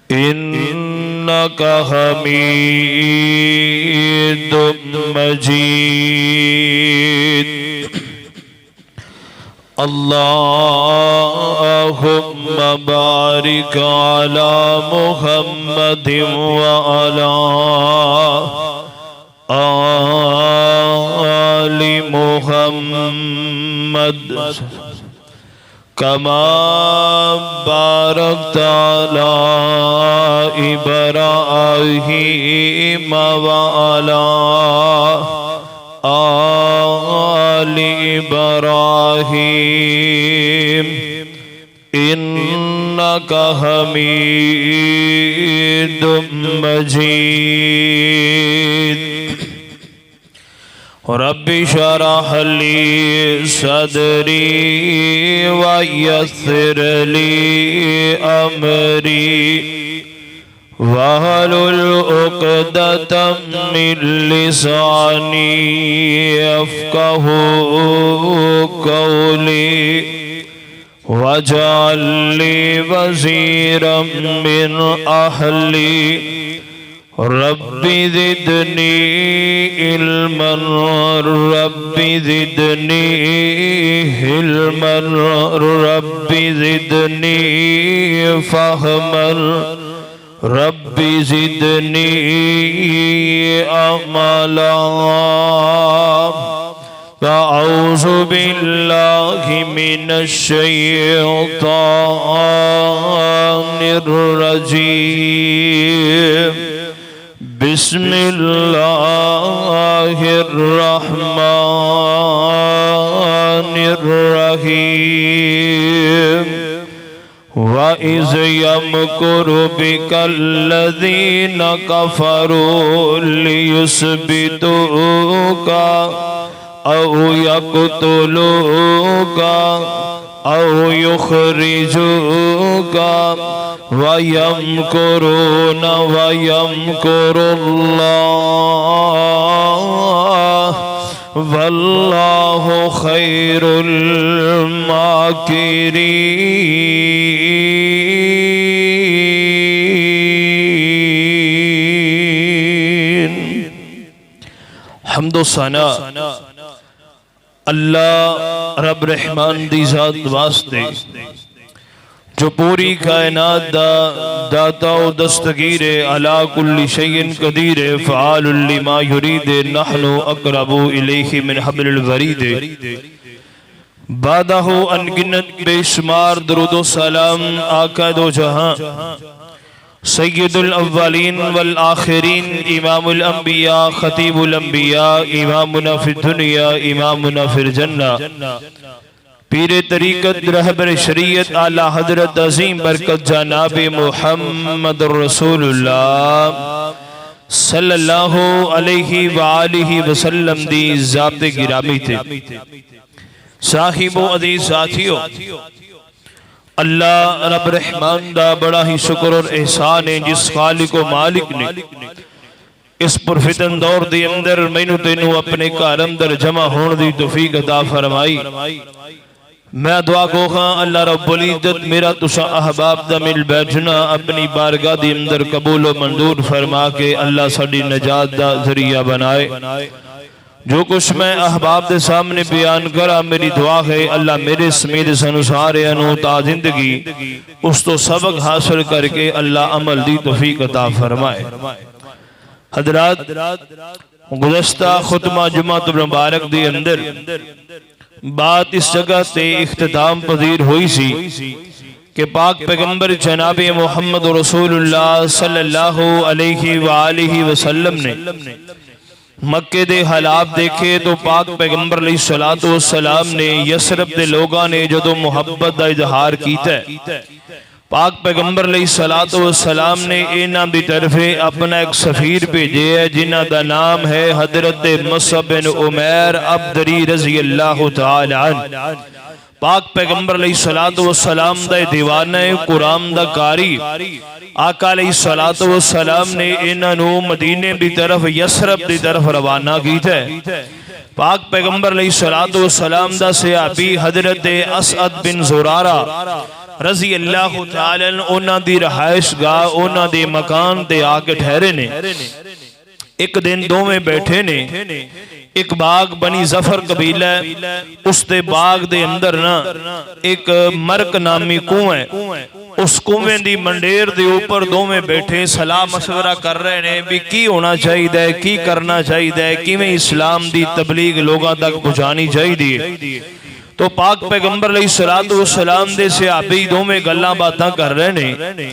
इन्नका हमीदुम मजीद। अल्लाहुम्मा बारिक अला मुहम्मदिन व अला आलि मुहम्मद कमा बारकता अला इब्राहीम व अला आलि इब्राहीम इन्नका हमीदुम मजीद। रब्बि शरह ली सदरी व यस्सिर ली अमरी वहलुल उक़दतम मिन लिसानी यफ़क़हू क़ौली वजअल ली वज़ीरम मिन Ahli rabbi ज़िदनी इल्मन rabbi ज़िदनी इल्मन rabbi ज़िदनी फ़हमन rabbi ज़िदनी अमला। अऊज़ु बिल्लाहि मिनश शैतानिर रजीम। बिस्मिल्लाहिर रहमानिर रहीम। व इज़ यमकुरु बिकल्लज़ीना कफ़रू लियुस्बितूका औ यक़्तुलूका औ युख़रिजूका व यमकुरून व यमकुरुल्लाह वल्लाहु खैरुल माकिरीन। हम्दो सना अल्लाह रब रहमान दी ज़ात वास्ते जो पूरी कायनात दा दाता व दस्तगीर अला कुल्ली शैइन कदीर फ़आलुल लिमा युरीद नहनु अक़रबु इलैहि मिन हब्लिल वरीद। बादहु अनगिनत बेशुमार दरूद व सलाम आका दो जहां सय्यदुल अव्वलीन वल आखिरीन इमामुल अंबिया खतीबुल अंबिया इमामुना फिद दुनिया इमामुना फिल जन्नह पीरे तरीक़त रहबर शरीयत आला हज़रत अज़ीम बरकत जनाब मुहम्मद रसूलुल्लाह सल्लल्लाहु अलैहि व आलिहि वसल्लम दी ज़ाते गिरामी थे। साहिबो अज़ीज़ साथियों, अल्लाह रब रहमान दा बड़ा ही शुक्र और एहसान है जिस खालिक व मालिक ने इस पुरफितन दौर दे अंदर मैनू तेनू अपने घर अंदर जमा होने दी तौफीक अता फरमाई। मैं दुआ कोखा अल्लाह रब्बुल इज्जत मेरा तुसा अहबाब दा मिल बैठना अपनी बारगाह दे अंदर कबूल व मंजूर फरमा के अल्लाह साडी नजात दा जरिया बनाए। जो कुछ मैं अहबाब के सामने बयान करा मेरी दुआ है अल्लाह मेरे समेत सानू सारियां नू ता जिंदगी उस तो सबक हासिल करके अल्लाह अमल दी तौफीक अता फरमाए। हजरात, गुज़श्ता खुतमा जुमा मुबारक दे अंदर बात इस जगह से इख्तिताम पजीर हुई सी कि पाक पैगंबर जनाब मुहम्मद रसूलुल्लाह सल्लल्लाहु अलैहि व आलिहि वसल्लम ने मक्के दे हालात देखे तो पाक पैगंबर अलैहिस्सलातु वस्सलाम ने यसरब दे लोगां ने जदों मुहब्बत दा इजहार कीता पाक पैगंबर अलैहिस्सलातु वस्सलाम ने इन्हां दी तरफे अपना एक सफीर भेजे है जिन्हां दा नाम है हजरत मुसअब बिन उमैर अबदरी रज़ियल्लाहु तआला अन्हु। पाक पैगंबर अलैहिस्सलातु वस्सलाम दा दीवाना कुरान दा कारी आका अलैहिस्सलातु वस्सलाम ने इन्हां नू मदीने दी तरफ यसरब दी तरफ रवाना कीता। पाक पैगंबर अलैहिस्सलातु वस्सलाम दा सहाबी हजरत असअद बिन ज़ुरारा रजी अल्लाह तआला उन्हां दी रहाइश गाह उन्हां दे मकान ते आके ठहरे ने। एक दिन दोवें बैठे ने, एक बाग बनी जफर कबीला उस दे बाग दे अंदर ना एक मरक नामी कुआं है। उस कुएं दी मंडेर दे ऊपर दोवें बैठे सलाह मशवरा कर रहे ने भी की होना चाहिए, की करना चाहिए, किवें इस्लाम दी तबलीग लोगों तक पहुंचानी चाहिए। तो पाक पैगंबर अलैहिस्सलातु वस्सलाम दे सहाबी दोवें गल्लां बातां कर रहे ने।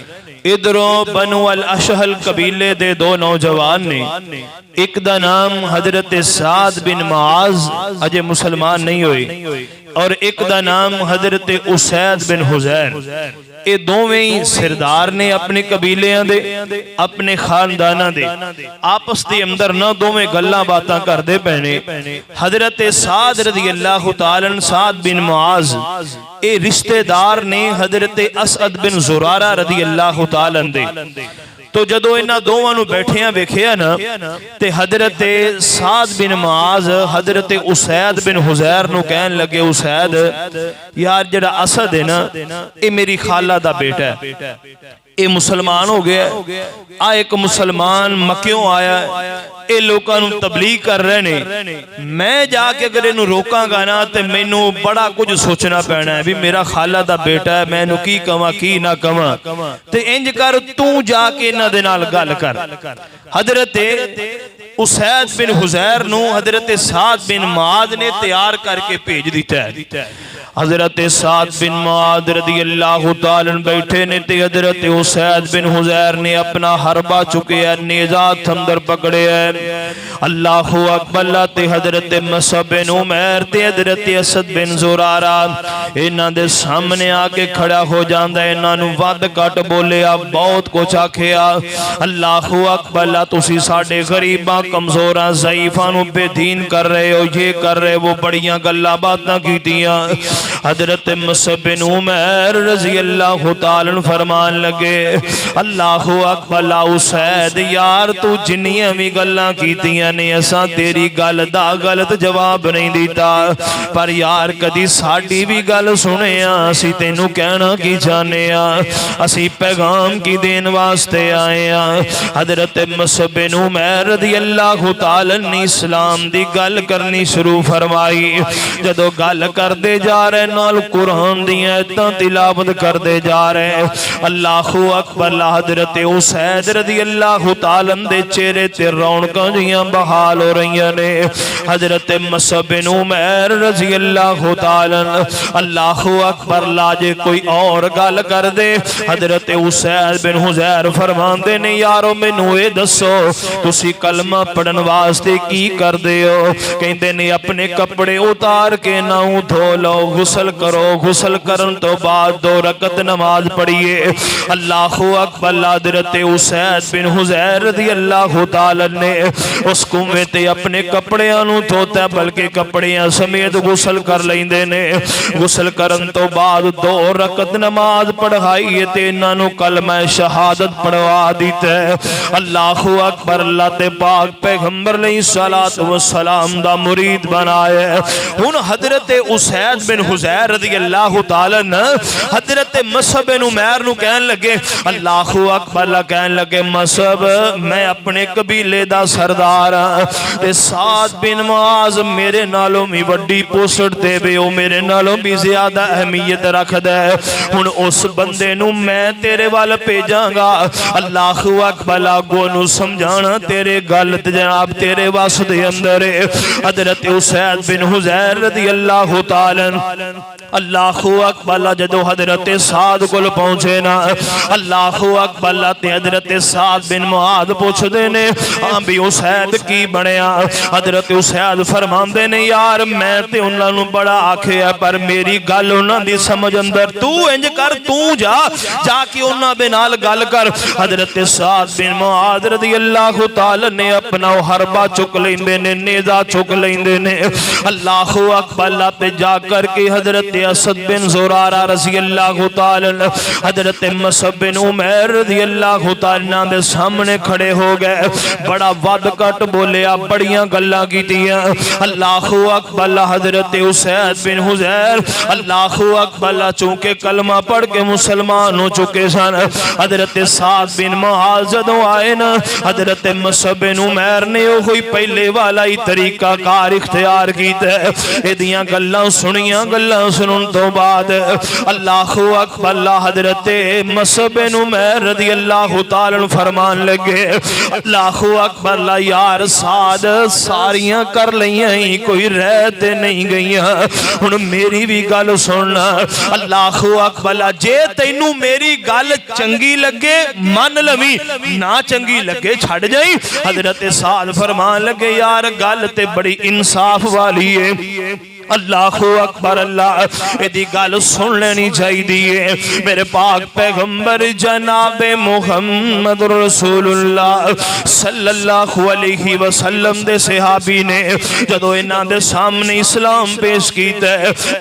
इधरों बनु अल अशहल कबीले दे दो नौजवान ने, एक दा नाम हजरत साद बिन मुआज अजे मुसलमान नहीं हुए और एक दा नाम हजरत उसैद बिन हुजैर। ये दोवें ही सिरदार ने अपने कबीलियां दे, अपने खानदाना दे। आपस दे अंदर ना दोवें गल्लां बातां करदे पैने। हजरत साद रज़ी अल्लाह तआला साद बिन मुआज ये रिश्तेदार ने हजरत असद बिन जुरारा रज़ी अल्लाह तआला दे। तो जदों इन्हां दोवां नूं बैठिया वेखिया ना ते हजरत साद बिन मुआज हजरत उसैद बिन हुजैर नूं कहन लगे, उसैद यार जड़ा असद है ना ये मेरी खाला दा बेटा है, ये मुसलमान हो गया। आ एक मुसलमान मक्यों आया, ये लोगों नूं तबलीग कर रहे ने। मैं जाके अगर इनू रोकांगा ना तो मैनू बड़ा कुछ सोचना पैना है भी मेरा खाला दा बेटा है, मैं इनू की कवां की ना कवां। ते इंज कर तू जाके इन्हां दे नाल गल कर। हजरत उसैद बिन हुजैर नूं हजरत साद बिन मुआज ने तैयार करके भेज दिता है। हजरत साद बिन मुआज रज़ी अल्लाह तआला बैठे ने ते हजरत उसैद बिन हुजैर ने अपना हरबा चुके है, नेज़ा अंदर पकड़े है। अल्लाहु अकबर। ते हजरत मसअब बिन उमैर ते हजरत असद बिन जुरारा इन्हां दे सामने आके खड़ा हो जांदा है। इन्हां नूं वध घट बोलिया, बहुत कुछ आखिया। अल्लाहु अकबर। तुसीं साडे गरीबां कमजोरां ज़ईफां नूं बेदीन कर रहे हो, ये कर रहे वो, बड़ियां गल्लां बातां कीतियां। हजरत मसअब बिन उमैर रज़ी अल्लाह तआला फरमान लगे, अल्लाहु अकबर। उसैद यार तू जिन्नियां भी गल्लां कीतियां ने असां तेरी गल दा गलत जवाब नहीं दिता, पर यार कदी साडी भी गल सुने, असीं तैनूं कहना की चाहने आ, असीं पैगाम की देन वास्ते आए आ। हजरत मसअब बिन उमैर रज़ी अल्लाह तआला ने इस्लाम दी गल करनी शुरू फरमाई। जदों गल करदे जा रहे नाल कुरान दी आयतां तिलावत करदे जा रहे। अल्लाहु अकबर। हजरत उसैद रज़ी अल्लाह तआला दे चेहरे ते रौनकां जियां बहाल हो रही ने। हजरत मसअब बिन उमैर रज़ी अल्लाह तआला अल्लाहु अकबर लाजे कोई और गल कर दे। हजरत उसैद बिन हुजैर फरमांदे ने यारो मैनू ये दसो तुसी कलमा पढ़न वास्ते की करदे हो? कहंदे ने अपने कपड़े उतार के नाऊ धो लो, गुसल करो, गुसल करन तो बाद 2 रकत नमाज पढ़िए। अल्लाहु अकबर। हजरत उसैद बिन हुजैर रज़ी अल्लाह तआला ने उस कुएं ते अपने कपड़ियां नूं धोता, बल्कि कपड़ियां समेत गुसल कर लैंदे ने। गुसल करन तो बाद 2 रकत नमाज पढ़ाई ते इन्हां नूं कलमा शहादत पढ़वा दिता। अल्लाहु अकबर। अल्लाह ते पाक पैगंबर अलैहिस्सलातु वस्सलाम दा मुरीद बनाया। हुन हजरत उसैद बिन हुजैर रज़ी अल्लाह तआला हजरत मसअब बिन उमैर नूं कहन लगे, अल्लाहु अकबर। कहन लगे मसअब मैं अपने कबीले दा सरदार हां ते साद बिन मुआज मेरे नालों भी वड्डी पोस्ट ते वे, ओ मेरे नालों भी ज्यादा अहमियत रखदा है। हुन उस बंदे नूं मैं तेरे वाल भेजांगा। अल्लाहु अकबर। अगों नूं समझाना तेरे गल जनाब तेरे वस दे अंदर है। हजरत उसैद बिन हुजैर रज़ी अल्लाह तआला अल्लाहु अकबर। जदों हजरत साद कोल पहुंचे ना अल्लाहु अकबर ते हजरत साद बिन मुआद पूछदे ने हां भी उसैद की बनया? हजरत उसैद फरमांदे ने यार मैं ते उन्हां नूं बड़ा आखिया पर मेरी गल उन्हां दी समझ अंदर, तू इंज कर तू जाके उन्हां दे नाल गल कर। हजरत साद बिन मुआद रज़ी अल्लाह तआला ने अपना हरबा चुक लेंदे ने, नेज़ा चुक लेंदे ने। अल्लाहु अकबर। ते जा करके करके हजरत असद बिन ज़ुरारा रज़ी अल्लाह तआला अन्हु हजरत मुसअब बिन उमैर रज़ी अल्लाह तआला दे सामने खड़े हो गए। बड़ा वध घट बोलिया, बड़ियां गल्लां कीतियां। अल्लाहु अकबर। हजरत उसैद बिन हुज़ैर अल्लाहु अकबर चूंकि कलमा पढ़ के मुसलमान हो चुके सन। हजरत साद बिन मुआज़ जदों आए ना, हजरत मुसअब बिन उमैर ने वही पहले वाला ही तरीका कार इख्तियार कीता। इहदियां गल्लां सुनियां, गल्लां सुनन तो बाद अल्लाहु अकबर हजरत मुसअब बिन उमैर रज़ी अल्लाह तआला अन्हु फरमान लगे, अल्लाहु अकबर यार साद सारियां कर लईयां ही, कोई रह ते नहीं गईयां। हुण मेरी भी गल सुन। अल्लाहु अकबर जे तैनू मेरी गल चंगी लगे मन लवी, ना चंगी लगे छड़ जाई। हजरत साद फरमान लगे यार गल ते बड़ी इंसाफ वाली है। अल्लाहु अकबर। अल्लाह एदी गल सुन लेनी चाहिए। मेरे पाक पैगंबर जनाबे मुहम्मद रसूलुल्लाह सल्लल्लाहु अलैहि वसल्लम दे सहाबी ने जदों इन्हां दे सामने इस्लाम पेश कीता,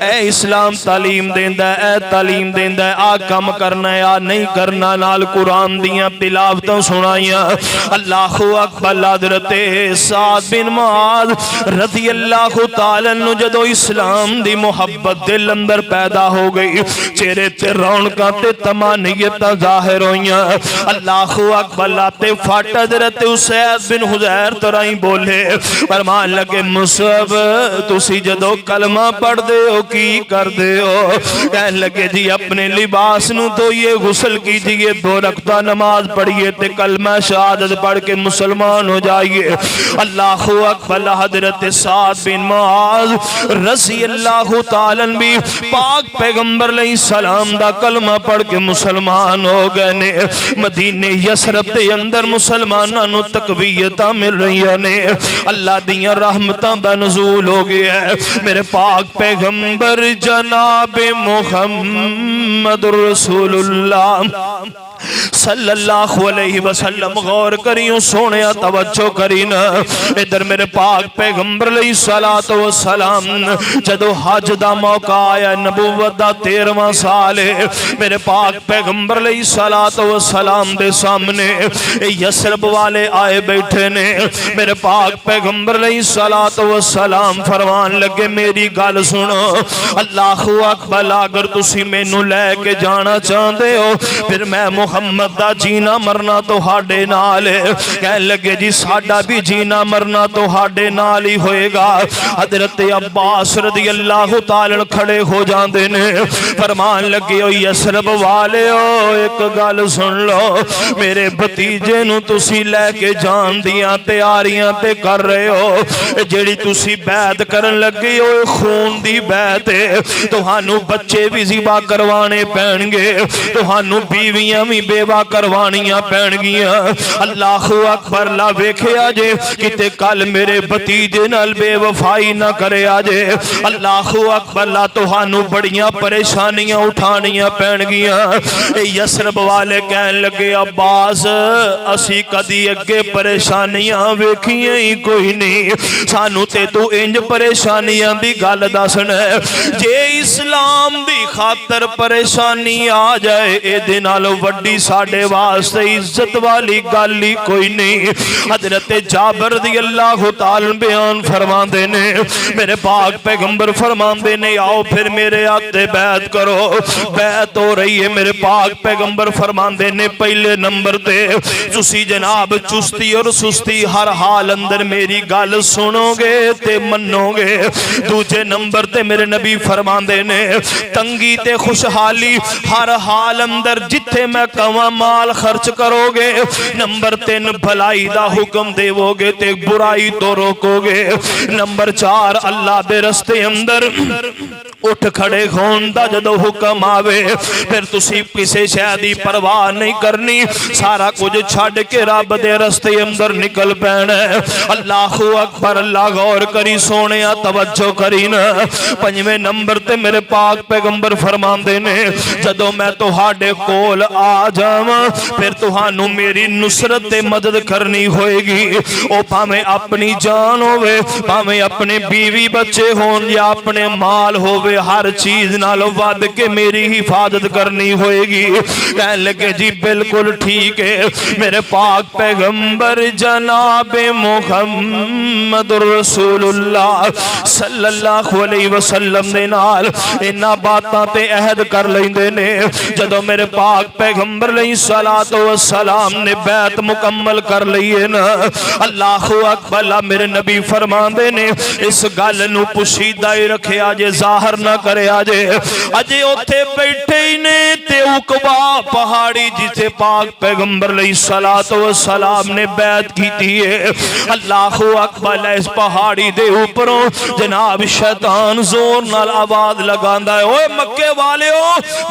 ए इस्लाम तालीम देंदा है, ए तालीम देंदा है, आ काम करना है, आ नहीं करना, नाल कुरान दियां तिलावतां सुनाइयां। अल्लाहु अकबर। हज़रत साद बिन मुआज़ रज़ी अल्लाह तआला अन्हु जदों इस्लाम दी मोहब्बत दिल अंदर पैदा हो गई, चेहरे ते रौनकां ते तमानियतां जाहिर होईयां। अल्लाहु अकबर। ते फट हज़रत उसैद बिन हुज़ैर तराई बोले, फरमान लगे मुसअब तुसी जदों कलमा पढ़दे हो की करदे हो? कहन लगे जी अपने लिबास नूं धोइए, गुसल कीजिए, 2 रकात नमाज पढ़िए ते कलमा शहादत पढ़ के मुसलमान हो जाइए। अल्लाहु अकबर। हज़रत साद बिन मुआज़ रज़ी अल्लाह तआला अन्हु भी पाक पैगंबर अलैहिस्सलाम दा कलमा पढ़ के मुसलमान हो गए ने। मदीने यसरब दे अंदर मुसलमानां नूं तकवीयतां मिल रही ने, अल्लाह दियां रहमतां दा नुज़ूल हो गया है। मेरे पाक पैगंबर जनाबे मुहम्मद रसूलुल्लाह सल्लल्लाहु अलैहि वसल्लम गौर करियो सोने तवज्जो करी ना। इधर मेरे पाक पैगंबर अलैहिस्सलातु वस्सलाम जदों हज दा मौका आया, नबूवत दा 13वां साल है, मेरे पाक पैगंबर अलैहिस्सलातु वस्सलाम दे सामने यसरब वाले आए बैठे ने। मेरे पाक पैगंबर अलैहिस्सलातु वस्सलाम फरमान लगे मेरी गल सुनो। अल्लाहु अकबर। अगर तुसी मैनू लैके जाना चाहते हो फिर मैं मुहम्मद दा जीना मरना तुहाडे नाल है। कहन लगे जी साडा भी जीना मरना तुहाडे नाल ही होएगा। हजरत अब्बास रज़ी अल्लाह तआला खड़े हो जाते ने, फरमान लगे ओ यसरब वाले ओ एक गल सुन लो, मेरे भतीजे नूं तुसी लैके जान दियां तैयारियां ते कर रहे हो, जेड़ी तुसी बैत करन लगे हो खून दी बैत है। तुहानू बच्चे भी ज़िबा करवाने पैणगे, तुहानू बीवियां भी बेवा करवानियां पैणगियां। अल्लाहु अकबर। ला वेखिया जे किते कल मेरे भतीजे नाल बेवफाई ना करे आजे। अल्लाहु अकबर। ला तुहानू बड़ियां परेशानियां उठानियां पैणगियां। यसरब वाले कहन लगे अब्बास असी कदी अगे परेशानियां वेखियां ही कोई नहीं, सानू ते तू इंज परेशानियां दी गल दसना। जे इस्लाम दी खातर परेशानी आ जाए इहदे नाल वड्डी साडे वास्ते इज्जत वाली गल ही कोई नहीं। हजरत जाबर रज़ी अल्लाह तआला बयान फरमाते ने, मेरे पाक पैगंबर फरमाते ने आओ फिर मेरे आते बैत करो। बैत हो रही है। मेरे पाक पैगंबर फरमाते ने पहले नंबर ते तुसी जनाब चुस्ती और सुस्ती हर हाल अंदर मेरी गल सुनोगे ते मनोगे। दूजे नंबर ते मेरे नबी फरमाते ने तंगी ते खुशहाली हर हाल अंदर जिथे मैं कवा माल खर्च करोगे। नंबर 3 भलाई दा हुक्म देवोगे ते बुराई तो रोकोगे। नंबर 4 अल्लाह दे रस्ते अंदर उठ खड़े होण दा जदों हुक्म आवे फिर तुसी किसी शय दी परवाह नहीं करनी, सारा कुछ छड़ के रब दे रस्ते अंदर निकल पैना। अल्लाहु अकबर। अल्लाह गौर करी सोने तवज्जो करी ना। 5वें नंबर ते मेरे पाक पैगंबर फरमाते ने जदों मैं तुहाडे कोल आ आ जावां फिर तुहानू मेरी नुसरत ते मदद करनी होएगी। ओ भावें अपनी जान होवे, भावें अपने बीवी बच्चे होन या अपने माल होवे, हर चीज नालों वध के मेरी हिफाजत करनी होएगी। कहने लगे जी बिल्कुल ठीक है। मेरे पाक पैगंबर जनाबे मुहम्मदुर रसूलुल्लाह सल्लल्लाहु अलैहि वसल्लम दे नाल इन्हां बातां ते अहद कर लैंदे ने। जदों मेरे पाक पैगंबर अलैहिस्सलातु वस्सलाम ने बैत मुकम्मल कर लई है ना, अल्लाहु अकबर, मेरे नबी फरमांदे ने इस गल नूं पुशीदा ही रखिया जे, जाहिर ना करया जे। अजे उत्थे बैठे ही ने ते उकबा पहाड़ी जिथे पाक पैगंबर अलैहिस्सलातु वस्सलाम ने बैत कीती है, अल्लाहु अकबर, इस पहाड़ी दे ऊपरों जनाब शैतान जोर नाल आवाज लगांदा है, ओए मक्के वालिओ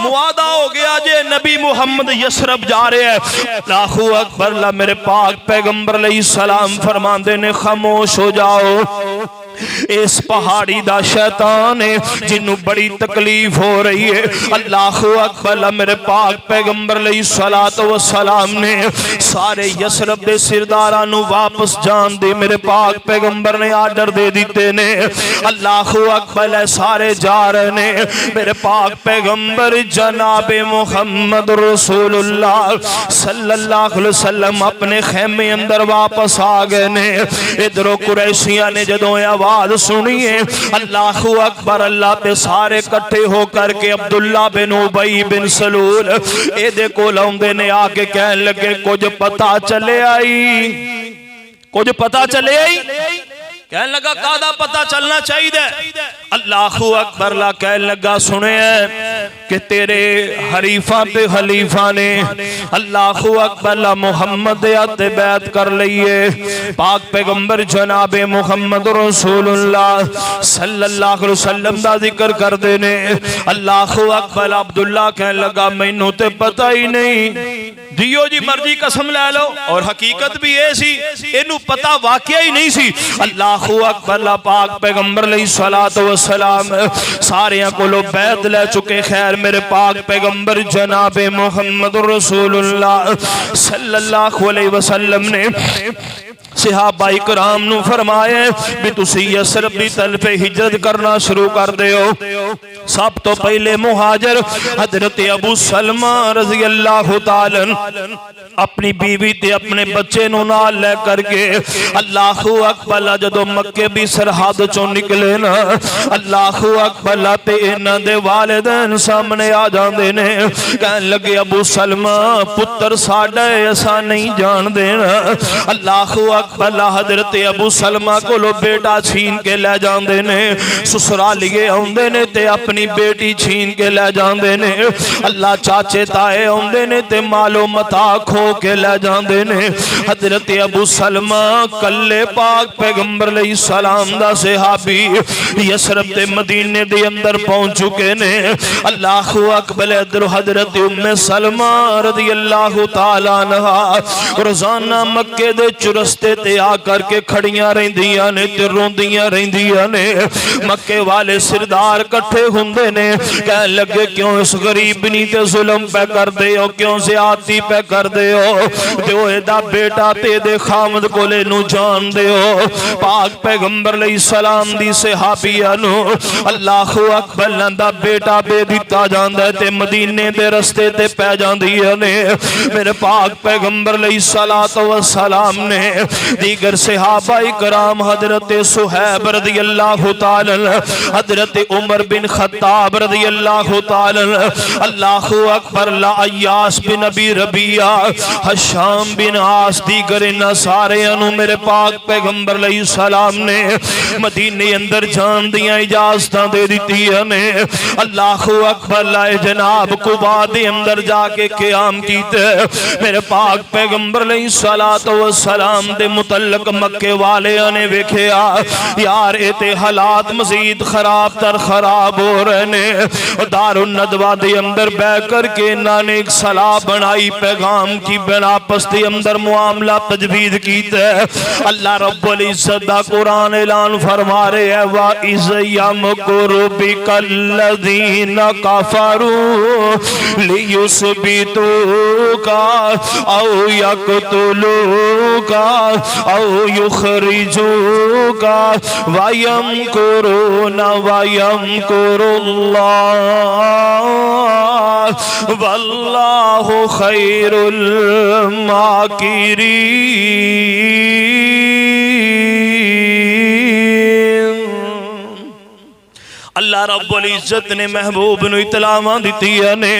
मुआदा हो गया जे, नबी मुहम्मद यसरब जा रहे हैं। अल्लाहु अकबर, मेरे पाक पैगंबर अलैहिस्सलाम फरमांदे ने खामोश हो जाओ। इस पहाड़ी दा शैतान है जिन्नू बड़ी तकलीफ हो रही है। अल्लाहु अकबर, मेरे पाक पैगंबर अलैहिस्सलातु वस्सलाम ने सारे यसरब दे सिरदारां नू वापस जान दे मेरे पाक पैगंबर ने आर्डर दे दिते ने। अल्लाहु अकबर, सारे जा रहे ने। मेरे पाक पैगंबर जनाबे मुहम्मद रसूलुल्लाह सल्लल्लाहु अलैहि वसल्लम अपने खेमे अंदर वापस आ गए ने। इधरों कुरैशियां ने जदों आवाज सुनिए अल्लाहु अकबर, अल्लाह पे सारे इकट्ठे होकर के अब्दुल्ला बिन उबई बिन सलूल एदे कोल आउंदे ने। आके कहने लगे कुछ पता चले आई, कुछ पता चले आई। कहने लगा कादा पता चलना चाहिए। अल्लाहु अकबर ला कहने लगा सुने कि तेरे हरीफा पे खलीफा ने अल्लाहु अकबर ला मुहम्मद आते बैत कर लईए। पाक पैगंबर जनाबे मुहम्मद रसूलुल्लाह सल्लल्लाहु अलैहि वसल्लम दा जिक्र कर देने। अल्लाहु अकबर, अब्दुल्ला कहने लगा मैनू ते पता ही नहीं। जियो जी मर्जी कसम लै लो, और हकीकत भी ये सी इनू पता वाकया ही नहीं सी। अल्लाहु अकबर, पाक पैगंबर अलैहिस्सलातु वस्सलाम सारियां कोलों बैत ले चुके। खैर मेरे पाक पैगंबर जनाबे मुहम्मद रसूलुल्लाह सल्लल्लाहु अलैहि वसल्लम ने सहाबा इकराम नू फरमाया भी तुसी यसरब दी तरफ हिजरत करना शुरू कर दिओ। सब तो पहले मुहाजिर हजरत अबू सलमा रज़ी अल्लाह तआला अपनी बीवी ते अपने बच्चे नू नाल ले करके अल्लाहु अकबर, जदों मक्के दी सरहद चों निकले ना, अल्लाहु अकबर, ते इन्हां दे वालिदैन सामने आ जांदे ने। कहन लगे अबू सलमा पुत्र साडा ऐसा नहीं जान देना। अल्लाहु अकबर, हजरत अबू सलमा कोलों बेटा छीन के ले जांदे ने। ससुरालिए आउंदे ने ते अपनी बेटी छीन के ले जांदे ने। अल्लाह चाचे ताए आउंदे ने ते मालो मता खो के ले जांदे ने। हजरत अबू सलमा कल्ले पाक पैगंबर अलैहिस्सलाम दा सहाबी यसरब दे मदीने दे अंदर पहुंच चुके ने। अल्लाहु अकबर, इधर हजरत उम्मे सलमा रज़ी अल्लाह तआला अन्हा रोजाना मक्के दे चुरस्ते ते आकर के खड़ियां रहिंदियां ने ते रोंदियां रहिंदियां ने। मक्के वाले सिरदार इकट्ठे हुंदे ने, कहन लगे क्यों इस गरीबनी ते जुल्म पे कर दे हो, क्यों ज़्यादती पे कर दे हो, ते ओदा बेटा ते दे खामद कोले नू जान दे हो। पाक पैगंबर अलैहिस्सलाम दी सहाबिया नू अल्लाहु अकबर दा बेटा दे दिता जांदा ते मदीने दे रस्ते ते पै जांदियां ने। मेरे पाक पैगंबर अलैहिस्सलातु वस्सलाम ने दीगर सहाबा इकराम हजरत सुहैब रज़ी अल्लाह तआला, हजरत उमर बिन खत्ताब रज़ी अल्लाह तआला, अल्लाहु अकबर, ला अय्यास बिन अबी रबिया, हशाम बिन आस, दीगर इन्हां सारियां नू मेरे पाक पैगंबर अलैहिस्सलाम ने मदीने अंदर जान दियां इजाजतां दे दित्तियां ने। अल्लाहु अकबर, लाए जनाब कुबा दे अंदर जाके क़याम कीते। मेरे पाक पैगंबर अलैहिस्सलातु वस्सलाम दे मुतल्लक मक्के वाले ने वेखिया यार ये ते हालात मजीद खराब तर खराब खराब हो रहे ने। दारुन नदवा दे अंदर बैठ करके इन्होंने एक सलाह बनाई, पैगाम की बिन आपस के अंदर मुआमला तजवीज कीता। अल्लाह रब्बुल इज्जत दा कुरान ऐलान फरमा रहे है, वा इज़ यमकुरु बिकल्लज़ीना कफरू लियुस्बितूका औ यक़तुलूका औ युख़रिजूका व यमकुरूना व यमकुरुल्लाह वल्लाहु खैरुल माकिरीन। अल्लाह रब्बुल इज्जत ने महबूब नूं इतलावां दित्तियां ने।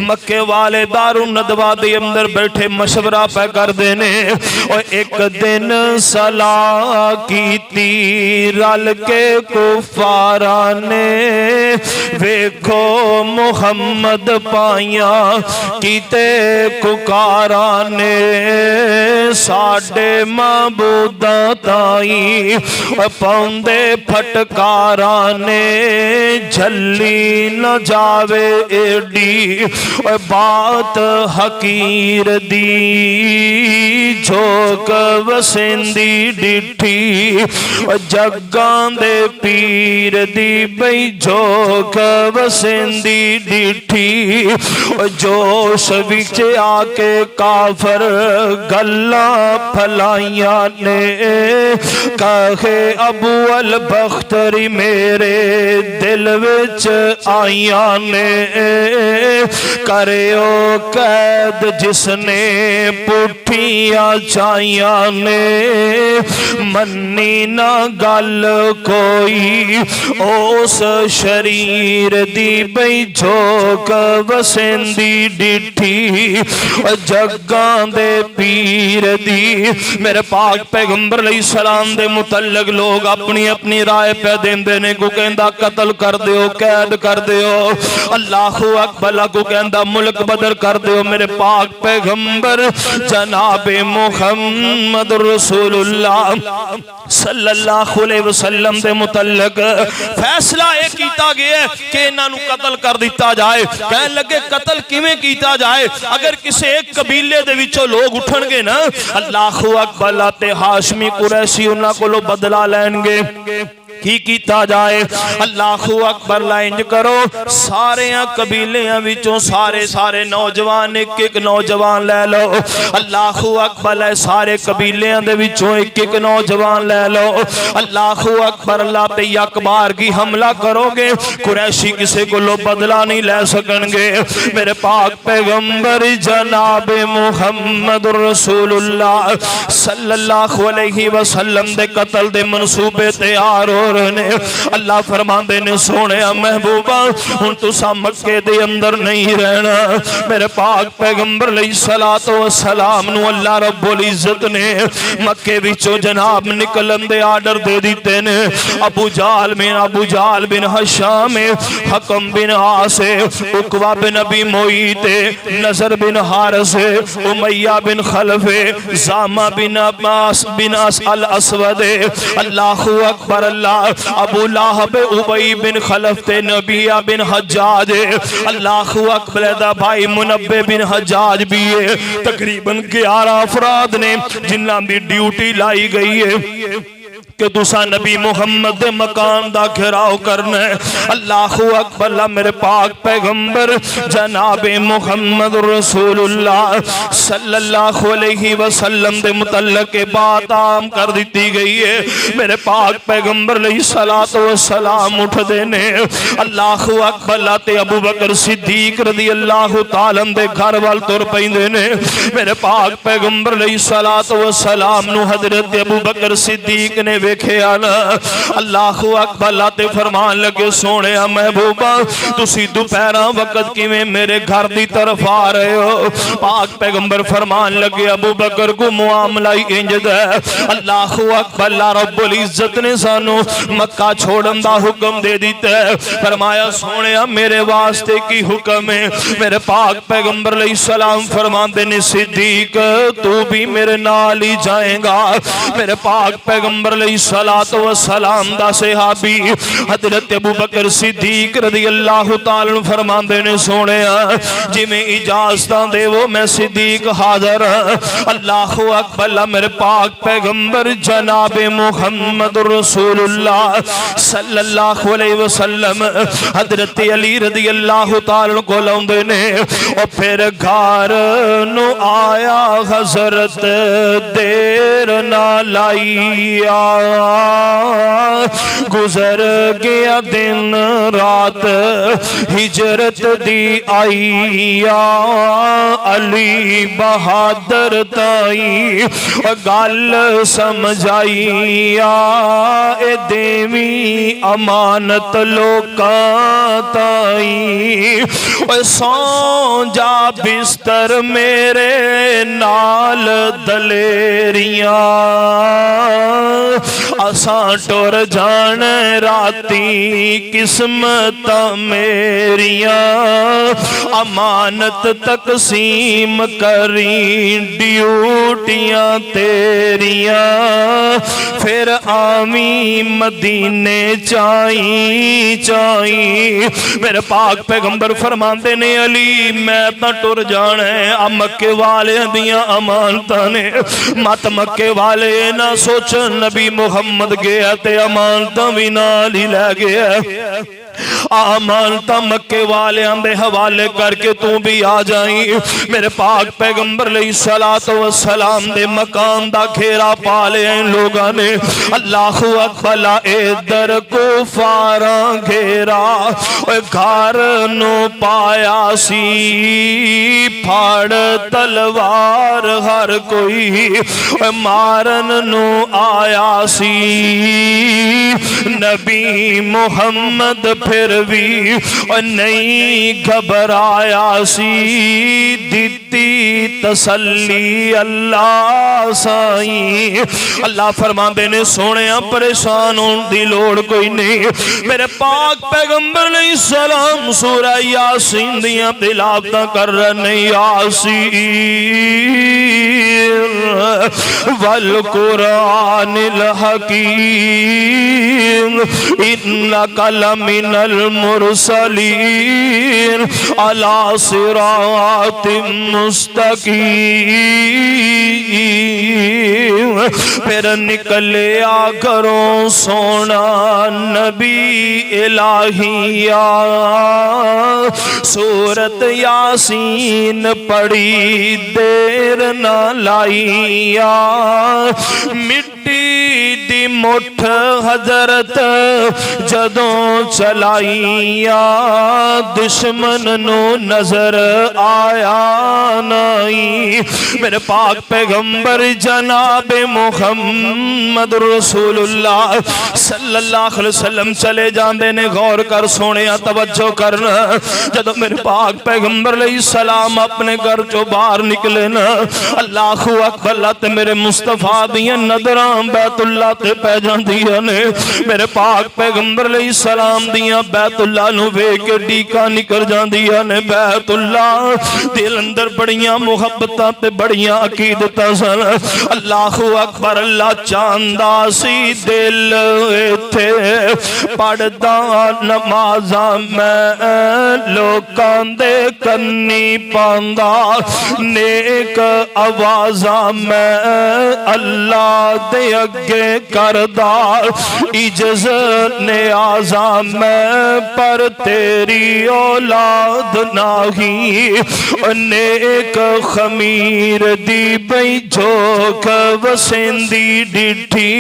मक्के वाले दारुन नदवा दे अंदर बैठे मशवरा पे करदे ने। और एक दिन सलाह कीती रल के कुफारा ने, वेखो मुहम्मद पाइया कीते कुकारा ने, साडे माबूदा ताई पाउंदे फटकारा ने, झल्ली न जावे एडी बात हकीर दी, झोक वसेंदी डिठी जग्गां दे पीर दी, बई झोक वसेंदी डिठी। जोश विच आके काफर गल्लां फलाइयां ने, कहे अबू अल बख्तरी मेरे दिल विच आइया ने, करियो कैद जिसने पुठिया चाइया ने, मन्नी ना गल कोई उस शरीर दी, बई झोक वसेंदी डिठी जग्गां दे पीर दी। मेरे पाक पैगंबर अलैहिस्सलाम दे मुतल्लक लोग अपनी अपनी राय पे देंदे ने। को कहंदा कत्ल कर दियो, कैद कर दियो। अल्लाहु अकबर को कहंदा मुल्क बदर कर दियो। मेरे पाक पैगंबर जनाबे मुहम्मद रसूलुल्लाह सल्लल्लाहु अलैहि वसल्लम दे मुतल्लक फैसला एक कीता गया कि इन्हां नूं कत्ल कर दिता जाए। कहन लगे कत्ल किवें कीता जाए? अगर किसी एक कबीले दे विचों लोग उठणगे ना, अल्लाहु अकबर ते हाशमी कुरैशी उन्हां कोलों बदला लैणगे। की कीता जाए? अल्लाहु अकबर ला इंज करो, सारे कबीलियां विचों सारे सारे नौजवान एक एक नौजवान ले लो। अल्लाहु अकबर ला सारे कबीलियां दे विचों एक एक नौजवान ले लो। अल्लाहु अकबर ला पे अकबार की हमला करोगे, कुरैशी किसी को बदला नहीं ले सकणगे। मेरे पाक पैगंबर जनाब मुहम्मद रसूलुल्लाह सल्लल्लाहु अलैहि वसल्लम दे कत्ल दे मंसूबे तैयार हो रहे ने। अल्लाह फरमांदे ने सोने महबूबा हुण तुसां मक्के दे अंदर नहीं रहना। मेरे पाक पैगंबर अलैहिस्सलातु वस्सलाम नूं अल्लाह रब्बुल इज्जत ने मक्के विचों जनाब निकलन दे आर्डर दे दिते ने। अबू जाल बिन हशाम, हकम बिन आसे, उकवा बिन अबी मुईत, नजर बिन हारिस, उमैया बिन खलफे, जामा बिन अब्बास बिन अल अस्वद, अल्लाहु अकबर अल्लाह, अबू लाहब, उबई बिन खलफ ते नबिया बिन हज्जाज, अल्लाहु अकबर दा भाई मुनब्बे बिन हज्जाज भी है। तकरीबन 11 अफराद ने जिन्हां दी ड्यूटी लाई गई है कि तुसा नबी मुहम्मद दे मकान दा घेराव करना है। अल्लाहु अकबर मेरे पाक पैगंबर जनाबे मुहम्मद रसूलुल्लाह सल्लल्लाहु अलैहि वसल्लम दे मुतल्लक के बात आम कर दी गई है। मेरे पाक पैगंबर अलैहिस्सलातु वस्सलाम उठदे ने। अल्लाहु अकबर ते अबू बकर सिद्दीक रज़ी अल्लाहु ताला दे घर वाल तुर पैंदे ने। मेरे पाक पैगंबर अलैहिस्सलातु वस्सलाम नु हजरत अबू बकर सिद्दीक ने वेखिया ना। अल्लाहु अकबर ते फरमान लगे सोने महबूबा तुसी दोपहरा वक्त किवें मेरे घर दी तरफ आ रहे हो? पाक पैगंबर फरमान लगे अबू बकर को मुआमला इंज दा। अल्लाहु अकबर रब्बुल इज्जत ने सानू मक्का छोड़न दा हुक्म दे दिता है। फरमाया सोने मेरे वास्ते की हुक्म है? मेरे पाक पैगंबर अलैहिस्सलाम फरमाते ने सिद्दीक तू भी मेरे नाल ही जाएगा। मेरे पाक पैगंबर सलात व सलाम दा सहाबी हजरत अबू बकर सिद्दीक रज़ी अल्लाह तआला अन्हु फरमांदे ने सोहणिया जिवें इजाजतां देवो मैं सिद्दीक हाज़र अल्लाहु अकबर। मेरे पाक पैगंबर जनाब मुहम्मद रसूलुल्लाह सल्लल्लाहु अलैहि वसल्लम हजरत अली रज़ी अल्लाह तआला को लाउंदे ने और फिर घर नु आया हजरत देर ना लाइया गुजर गया दिन रात हिजरत दी आईया अली बहादुर ताई गल समझाइया ए देवी अमानत लोकां ताई सौ जा बिस्तर मेरे नाल दलेरिया असां टुर जान राती किस्मत मेरिया अमानत तकसीम करी ड्यूटियां तेरिया फिर आमी मदीने चाई चाई। मेरे पाक पैगंबर फरमाते ने अली मैं तो टुर जाना है आ मक्के वाले दियां अमानतां ने मत मक्के वाले ना सोच नबी मुहम्मद गया ते अमानतां भी नाल ही लै गया अमानतां मक्के वालियां दे हवाले करके तू भी आ जाई। मेरे पाक पैगंबर अलैहिस्सलातु वस्सलाम दे मकान दा घेरा पा लिया लोगों ने अल्लाहु अकबर इधर कुफारा घेरा घर नु पाया सी फाड़ तलवार हर कोई मारन नु आया सी नबी मुहम्मद फिर भी नहीं घबराया सी दिती तसल्ली अल्लाह साई। अल्लाह फरमाते ने सोने परेशान होने की लोड़ कोई नहीं। मेरे पाक पैगंबर अलैहिस्सलाम सूरह यासीन दियां तिलावतां कर रहे नहीं यासीन वल कुरानिल हकीम इन्नका लमिनल मुरसलीन अला सिरातिम मुस्तकीम। फिर निकले आ करो सोना नबी इलाहिया सूरत यासीन पड़ी देर न लाइया मिट्टी दी मुठ हजरत जदों चलाइया दुश्मन नु नजर आया नहीं। मेरे पाक पैगंबर जनाब मुहम्मद रसूलुल्लाह सल्लल्लाहु अलैहि वसल्लम चले जाते ने। गौर कर सोने तवज्जो करना जदों मेरे पाक पैगंबर अलैहिस्सलाम अपने घर चो बाहर निकले ना अल्लाहु अकबर ते मेरे मुस्तफा दियां नजरां बैतुल्ला ते पै जांदियां ने। मेरे पाक पैगंबर अलैहिस्सलाम दियां बैतुल्ला नु वेख के ढीकां निकल जांदियां ने। बैतुल्ला दिल अंदर बड़ियां मुहब्बतां ते बड़ियां अकीदतां सन। अल्लाहु अकबर अल्लाह चांदा सी दिल इत्थे पढ़दा नमाज़ां मैं लोकां दे कन्नी पांदा नेक आवाज़ां मैं अल्लाह दे अगे करदा इज्जत नियाज़ा मैं पर तेरी औलाद नाही नेक खमीर दी बई झोक वसेंदी डिठी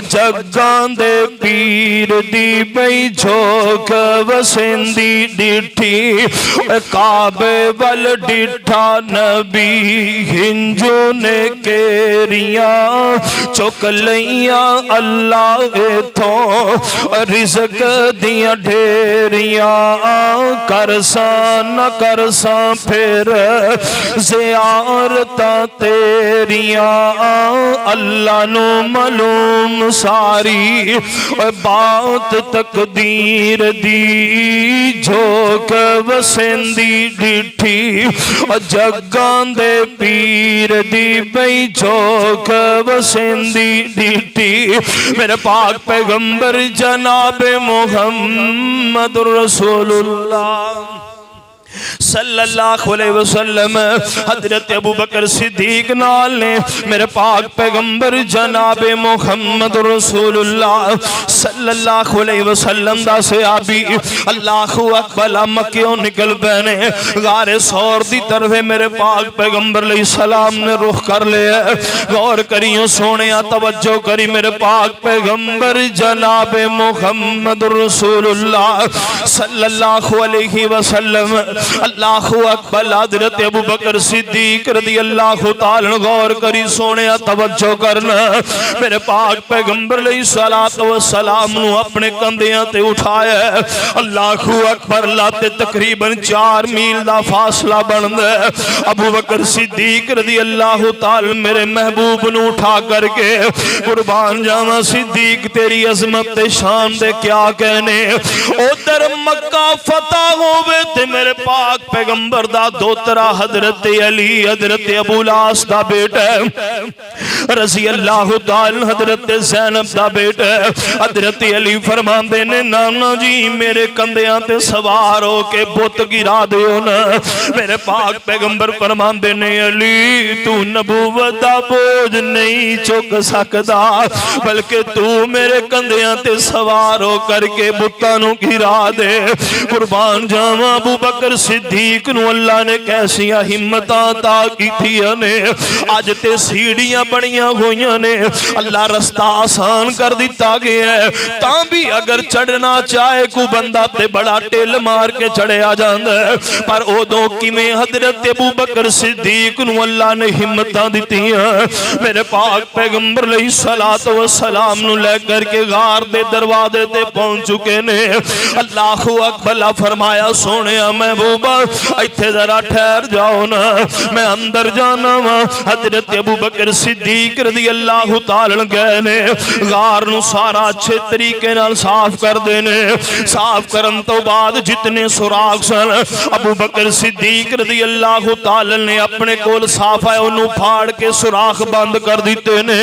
जगां दे पीर दी बई झोक वसेंदी डिठी काबे वल डिठा नबी हिंजू ने केरिया चुक लईया अल्लाह इथों रिज़्क दियां ढेरिया करसा न करसा फिर ज़ियारतां तेरिया अल्लाह नू मालूम सारी बात तकदीर दी झोक वसेंदी डिठी जगां दे पीर दी बई झोक वसेंदी दी डीटी मेरे पाक पैगंबर जनाब मुहम्मद रसूलुल्लाह सल्लल्लाहु अलैहि वसल्लम हजरत अबू बकर सिद्दीक नाल ने मेरे पाक पैगंबर जनाब मुहम्मद रसूलुल्लाह सल्लल्लाहु अलैहि वसल्लम दा सहाबी अल्लाहु अकबर मक्कियों निकल पैने गारे सौर दी तरफ मेरे पाक पैगंबर लई सलाम ने रुख कर लिया। गौर करियो सोनिया तवज्जो करी मेरे पाक पैगंबर जनाब मुहम्मद रसूलुल्लाह सल्लल्लाहु अलैहि वसल्लम अल्लाहु अकबर हज़रत अबू बकर सिद्दीक रज़ी अल्लाह ताला गौर करी सोने तवज्जो करना मेरे पाक पैगंबर सलात व सलाम नू अपने कंधियां ते उठाया। अल्लाहु अकबर लाते तकरीबन 4 मील दा फासला बनदा। अबू बकर सिद्दीक रज़ी अल्लाह ताला मेरे महबूब नू उठा करके कुर्बान जावा सिद्दीक तेरी अजमत ते शान दे क्या कहने। उधर मक्का फतह होवे ते मेरे पाक पैगंबर दा दोतरा हजरत अली हजरत अबू लास दा बेटा रज़ी अल्लाह ताला हजरत ज़ैनब दा बेटा हजरत अली फरमांदे ने नाना जी मेरे कंधियां ते सवार हो के बुत गिरा दियो ना। मेरे पाक पैगंबर फरमांदे ने अली तू नबूवत दा बोझ नहीं चुक सकदा बल्कि तू मेरे कंधियां ते सवार हो करके बुतां नू गिरा दे। कुर्बान जावा अबू बकर सिद्दीक नू अल्लाह ने कैसियां हिम्मतां अता कीतियां ने। अज ते सीढ़ियां बनियां होइयां ने अल्लाह रस्ता आसान कर दिता गया है तां भी अगर चढ़ना चाहे कोई बंदा ते बड़ा टिल मार के चढ़िया जांदा है। पर उदों किवें हजरत अबू बकर सिद्दीक नू अल्लाह ने हिम्मतां दित्तियां। मेरे पाक पैगंबर लई सलात व सलाम नू ले करके गार दे दरवाजे ते पहुंच चुके ने। अल्लाहु अकबर फरमाया सोनिया महबूबा इत्थे जरा ठहर जाओ ना मैं अंदर जाना वा। हजरत अबू बकर सिद्दीक रज़ी अल्लाह ताला गए ने गार नू सारा अच्छे तरीके नाल साफ कर देने। साफ करन तो बाद जितने सुराख सन अबू बकर सिद्दीक रज़ी अल्लाह ताला ने अपने कोल साफ है उन्होंने फाड़ के सुराख बंद कर दिते ने।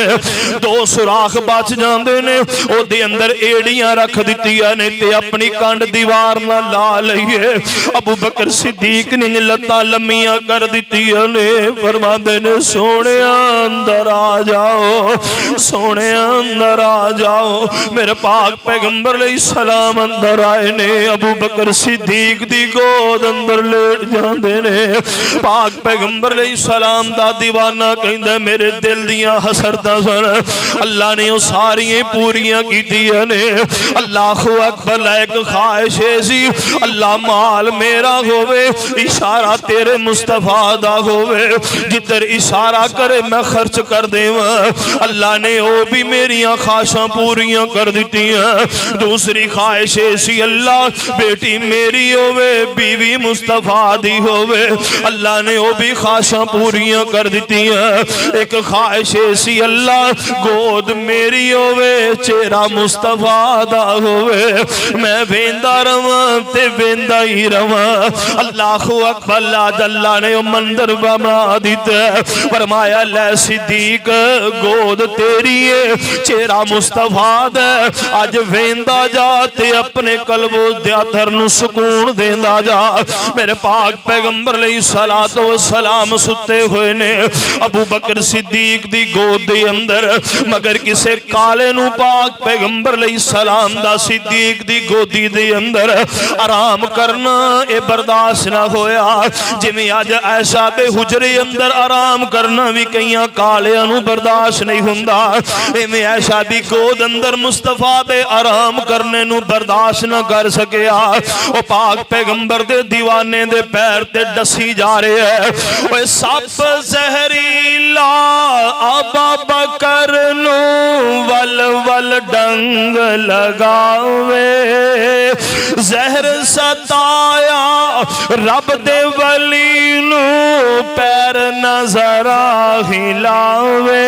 2 सुराख बच जाते ने ओदे अंदर एड़ियां रख दित्तियां ने ते अपनी कंड दीवार नाल ला लईए। अबू बकर सिद्दीक ने लत्तां लम्मियां कर दित्तियां ने। फरमांदे ने सोने अंदर आ जाओ सोने अंदर आ जाओ। मेरे पाक पैगंबर लई सलाम अंदर आए ने। अबू बकर सिद्दीक दी गोद अंदर लेट जांदे ने। पाक पैगंबर लई सलाम दा दीवाना कहंदा मेरे दिल दियां हसरतां सन अल्लाह ने ओ सारियां पूरियां कीतियां ने। अल्लाहु अकबर एक ख्वाहिश सी अल्लाह माल मेरा होवे इशारा तेरे मुस्तफा दा होवे जिधर इशारा करे मैं खर्च कर देवां। अल्लाह ने ओ भी मेरियां ख्वाहिशां पूरियां कर दित्तियां। दूसरी ख्वाहिश सी अल्लाह बेटी मेरी होवे बीवी मुस्तफा दी होवे अल्लाह ने ओ भी ख्वाहिशां पूरियां कर दित्तियां। एक ख्वाहिश सी अल्लाह गोद मेरी होवे चेहरा मुस्तफा दा होवे मैं वेंदा रवां ते वेंदा ही रवां। अल्लाहु अकबर अल्लाह ने मंदिर बना दिता। फरमाया ले सिद्दीक गोद तेरी है चेहरा मुस्तफा दा अज वेंदा जा ते अपने कल्बो दियातर नू सुकून देंदा जा। मेरे पाक पैगंबर लई सलात व सलाम सुते हुए ने अबू बकर सिद्दीक दी गोद दे अंदर मगर किसे काले नू पाक पैगंबर लई सलाम दा सिद्दीक दी गोदी दे अंदर आराम करना ए बर्दाश्त ना होया। जिवें अज ऐशा दे हुजरे अंदर आराम करना भी कईयां कालियां नू बर्दाश्त नहीं हुंदा इवें ऐशा दी गोद अंदर मुस्तफा दे आराम करने नू बर्दाश्त ना कर सकिया। ओ पाक पैगंबर दे दीवाने दे पैर ते डसी जा रहे है। ओए सप जहरीला अबू बकर नू वल वल डंग लगावे जहर सताया रब दे वली नू पैर नजरा हिलावे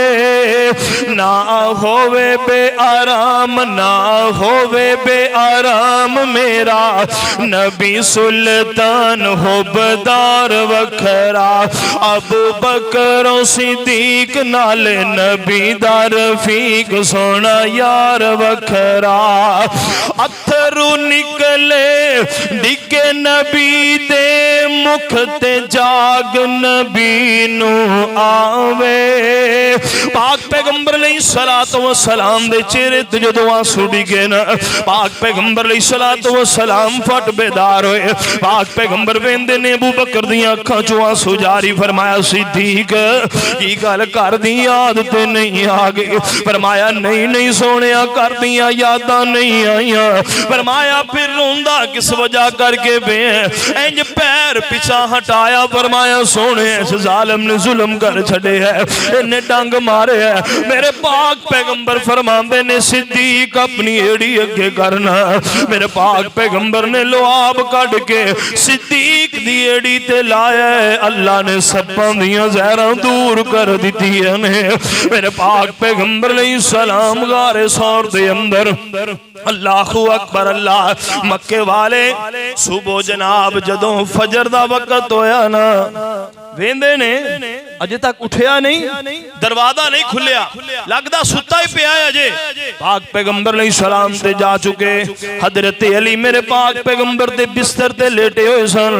ना होवे बे आराम, ना होवे बे आराम मेरा नबी सुल्तान होबदार वखरा। अबू बकर सिद्दीक नाल नबी दा रफीक सोना यार वखरा। अथरू निकले डिगे नबी दे मुख ते जाग नबी नू आवे। पाक पैगंबर अलैहिस्सलातु वस्सलाम दे चेहरे ते जदों आंसू डिगे ना, पाक पैगंबर अलैहिस्सलातु वस्सलाम फट बेदार होए। पाक पैगंबर वेंदे ने अबू बकर दी अखां चों आंसू जारी। फरमाया सिद्दीक की गल घर दी याद ते नहीं आ गई? फरमाया नहीं नहीं सोनिया घर दियां यादां नहीं आईयां। फरमाया फिर रोंदा किस वजह करके बे? इंज पैर पिछा हटाया। फरमाया सोने इस जालिम ने जुल्म कर छड़े है, इन्हें डंग मारे है। मेरे पाक पैगंबर फरमांदे ने सिद्दीक अपनी एड़ी अगे करना। मेरे पाक पैगंबर ने लुआब कढ़ के सिद्दीक दी एड़ी ते लाया। अल्लाह ने सप्पां दियां ज़हरां दूर कर दित्ती ने। मेरे पाक पैगंबर अलैहिस्सलाम गारे सौर दे अंदर अल्लाहु अकबर अल्लाह। मक्के वाले सुबह जनाब जदों फजर दा वक्त होया ना, वेंदे ने अजे तक उठया नहीं, दरवाजा नहीं खुलिया, लगदा सुता ही पिया है अजे। पाक पैगंबर अलैहिस्सलाम ते जा चुके। हजरत अली मेरे पाक पैगंबर दे बिस्तर ते लेटे हुए सन।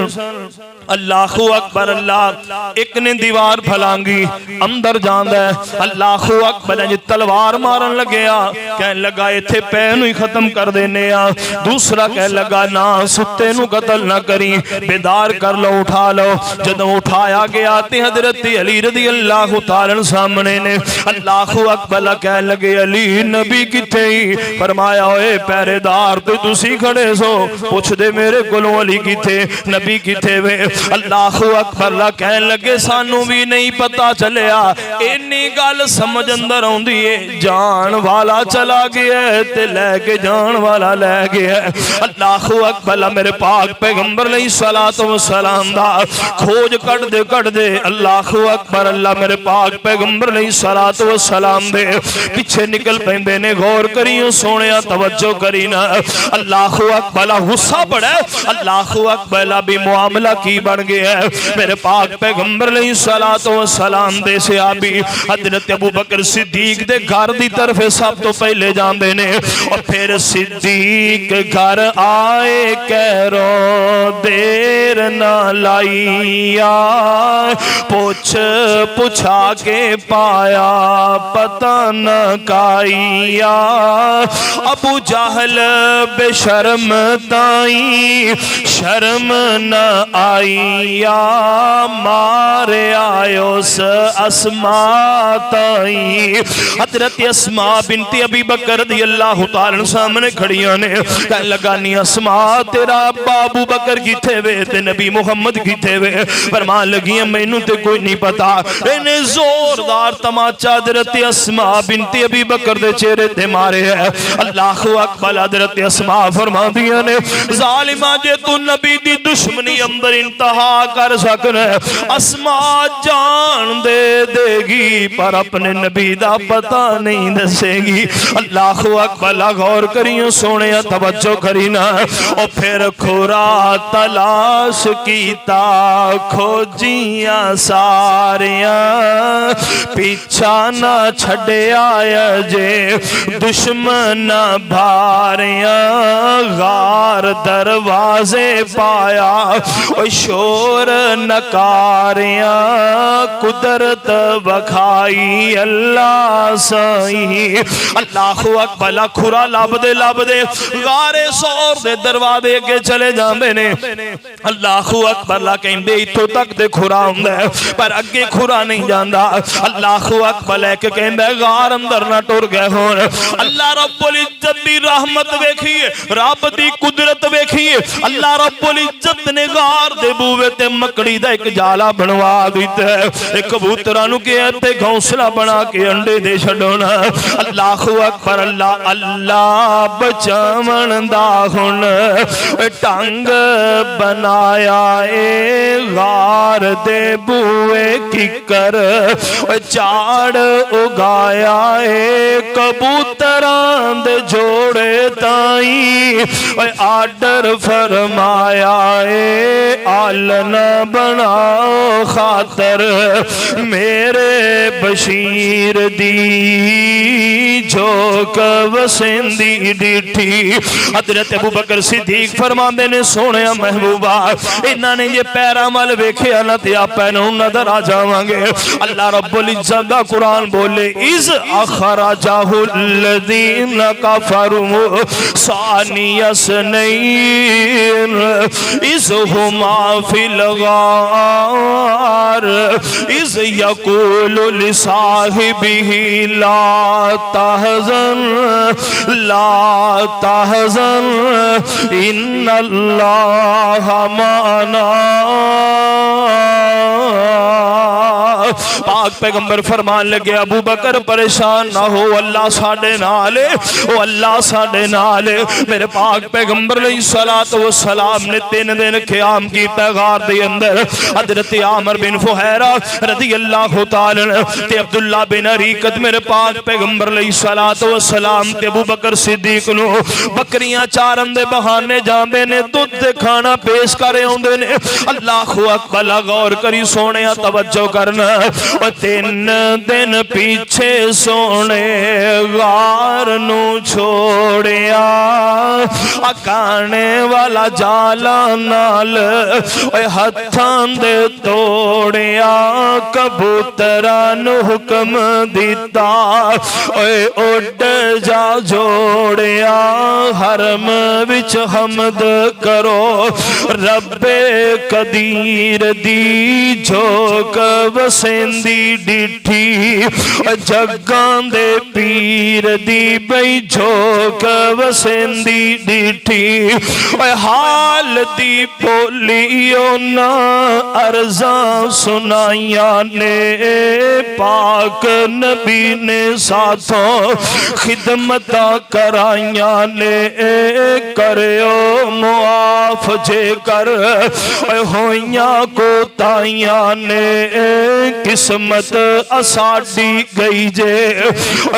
अल्लाहु अकबर अल्लाह। एक ने दीवार फलांगी, अंदर जांदा है। अल्लाहु अकबर जी तलवार मारन लगया, कहन लगा इत्थे पै नूं ही खत्म कर देने आ। दूसरा कह लगा ना सुत्ते नूं कतल ना करी, बेदार कर लो, उठा लो। जदों उठाया गया ते हजरत अली रज़ी अल्लाह तआला सामने ने। अल्लाहु अकबर कह लगे अली नबी किथे ही? फरमाया ओए पहरेदार ते तुसी खड़े सो, पुछ दे मेरे कोलों अली किथे, नबी किथे वे? अल्लाहु अकबर कहन लगे सानू भी नहीं पता चलिया। इन्नी गल समझ अंदर आउंदी है, जान वाला चला गया ते लेके जान वाला ले गया। अल्लाहु अकबर मेरे पाक पैगंबर अलैहिस्सलातु वस्सलाम दा खोज कट दे अल्लाहु अकबर अल्लाह मेरे पाक पैगंबर अलैहिस्सलातु वस्सलाम दे पीछे निकल पैंदे ने। गौर करियो सोनिया, तवज्जो करी ना। अल्लाहु अकबर गुस्सा बड़ा। अल्लाहु अकबर भी मुआमला की बन गया है। मेरे पाक पैगंबर अलैहिस्सलातु वस्सलाम दे सहाबी हजरत अबू बकर सिद्दीक दे घर दी तरफ सब तो पहले जांदे ने। और फिर सिद्दीक घर आए कहरो देर ना लाइया, पूछ पुछा के पाया पता न काइया। अबू जहल बेशर्म ताई शर्म न आइया, मारे आयोस अस्मा ताई। हजरत अस्मा बिनती अबी बकर रज़ी अल्लाह तआला सामने खड़ियां ने। कह लगानी अस्मा तेरा बाबू बकर किथे वे ते नबी मुहम्मद किथे वे? फरमान लगी मैनू ते कोई नहीं पता। इन्हें जोरदार तमाचा हजरत अस्मा बिनती अबी बकर दे चेहरे ते मारे है। अल्लाहु अकबर। हजरत अस्मा फरमांदियां ने जालिमा जे तू नबी दी दुश्मनी अंदर इंतहा कर सकना, अस्मा जान दे देगी पर अपने नबी दा पता नहीं दसेगी। अल्लाहु अकबर। गौर करियो सोने, तवज्जो करी ना। और फिर खुरा तलाश कीता खोजियां सारियां, पीछा ना छड़िया जे दुश्मन भारियां। गार दरवाजे पाया शोर नकारियां, कुदरत बखाई अल्लाह साई। अल्लाहु अकबर। खुरा लभदे लभदे गारे सौर दे दरवाजे अगे चले जांदे ने। अल्लाहु अकबर कहंदे इत्थों तक ते खुरा हुंदा है पर अगे खुरा नहीं जांदा। अल्लाहु अकबर लेके कहंदा गार अंदर ना टुर गए होण। अल्लाह रब्बुल इज्जत दी रहमत वेखिए, रब दी कुदरत वेखिए। अल्लाह रब्बुल इज्जत ने गार दे बूवे ते मकड़ी दा एक जाला बनवा दिता है। कबूतरां नूं कहा ते घोंसला बना के अंडे दे छड्डोना। अल्लाह अकबर अल्लाह अल्लाह बचावन दा हुण ढंग बनाया ए गार दे बूए किकर झाड़ उगाया ए कबूतरां दे जोड़े ताई आर्डर फरमाया ए आलन बनाओ खातर मेरे बशीर दी झोंक वसेंदी डिठी। हजरत अबू बकर सिद्दीक फरमाते ने सोने महबूबा इन्हां ने जे पैरां वल वेखिया ना ते आपां नूं नजर आ जावांगे। अल्लाह रब्बुल इज्जत दा कुरान बोले इज अखरजाहुल लज़ीना कफरू सानियस्नैन इज हुमा फिल गार इज यकूलु लिसाहिबिही ला तहज़न इन्नल्लाह माना। पाक पैगंबर फरमान लगे अबू बकर परेशान ना हो अल्लाह साडे नाल है ओ अल्लाह साडे नाल है। मेरे पाक पैगंबर अलैहिस्सलातु वस्सलाम ने 3 दिन क़याम कीता गार दे अंदर। हजरत आमर बिन फुहैरा रज़ियल्लाहु तआला ते अब्दुल्ला बिन अरीकत मेरे पाक पैगंबर अलैहिस्सलातु वस्सलाम ते अबू बकर सिद्दीक नूं बकरियां चारन दे बहाने जांदे ने दुध ते खाना पेश करे आउंदे ने। अल्लाहु अकबर गौर करी सोने तवज्जो करना। 3 दिन पीछे सोने गार नू छोड़िया अकाने वाला जाला नाल हथां दे तोड़िया कबूतरां नू हुक्म दिता उड़ जा जोड़िया हरम विच हमद करो रब्बे कदीर दी झोंक वसेंदी डिठी जगां दे पीर दी बई झोंक वसेंदी डिठी। हाल दी बोलियो ना अर्जा सुनाइया ने पाक नबी ने साथों खिदमत कराइया ने करो मुआफ जे कर होइया को ताइया ने किस्मत असाडी गई जे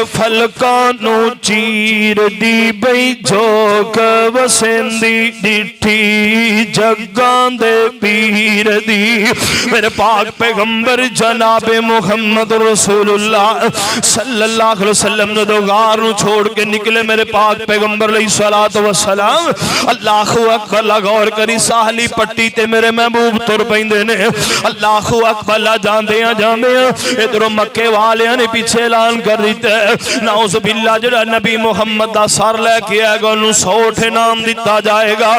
फलकां नू चीर दी बई झोंक वसेंदी डिठी जगां दे पीर दी। मेरे पाक पैगंबर जनाबे मुहम्मद रसूलुल्लाह सल्लल्लाहु अलैहि वसल्लम ने दो गार नू छोड़ के निकले। मेरे पाक पैगंबर अलैहिस्सलातु वस्सलाम अल्लाहु अकबर गौर करी साहली पट्टी ते मेरे महबूब तुर पैंदे ने। अल्लाहु अकबर जांदे इधरों मक्के वालियां ने पीछे ऐलान कर दिता नाउज़ बिल्लाह जेड़ा नबी मुहम्मद दा सर लेके आएगा उन्हें 100 इनाम दिता जाएगा।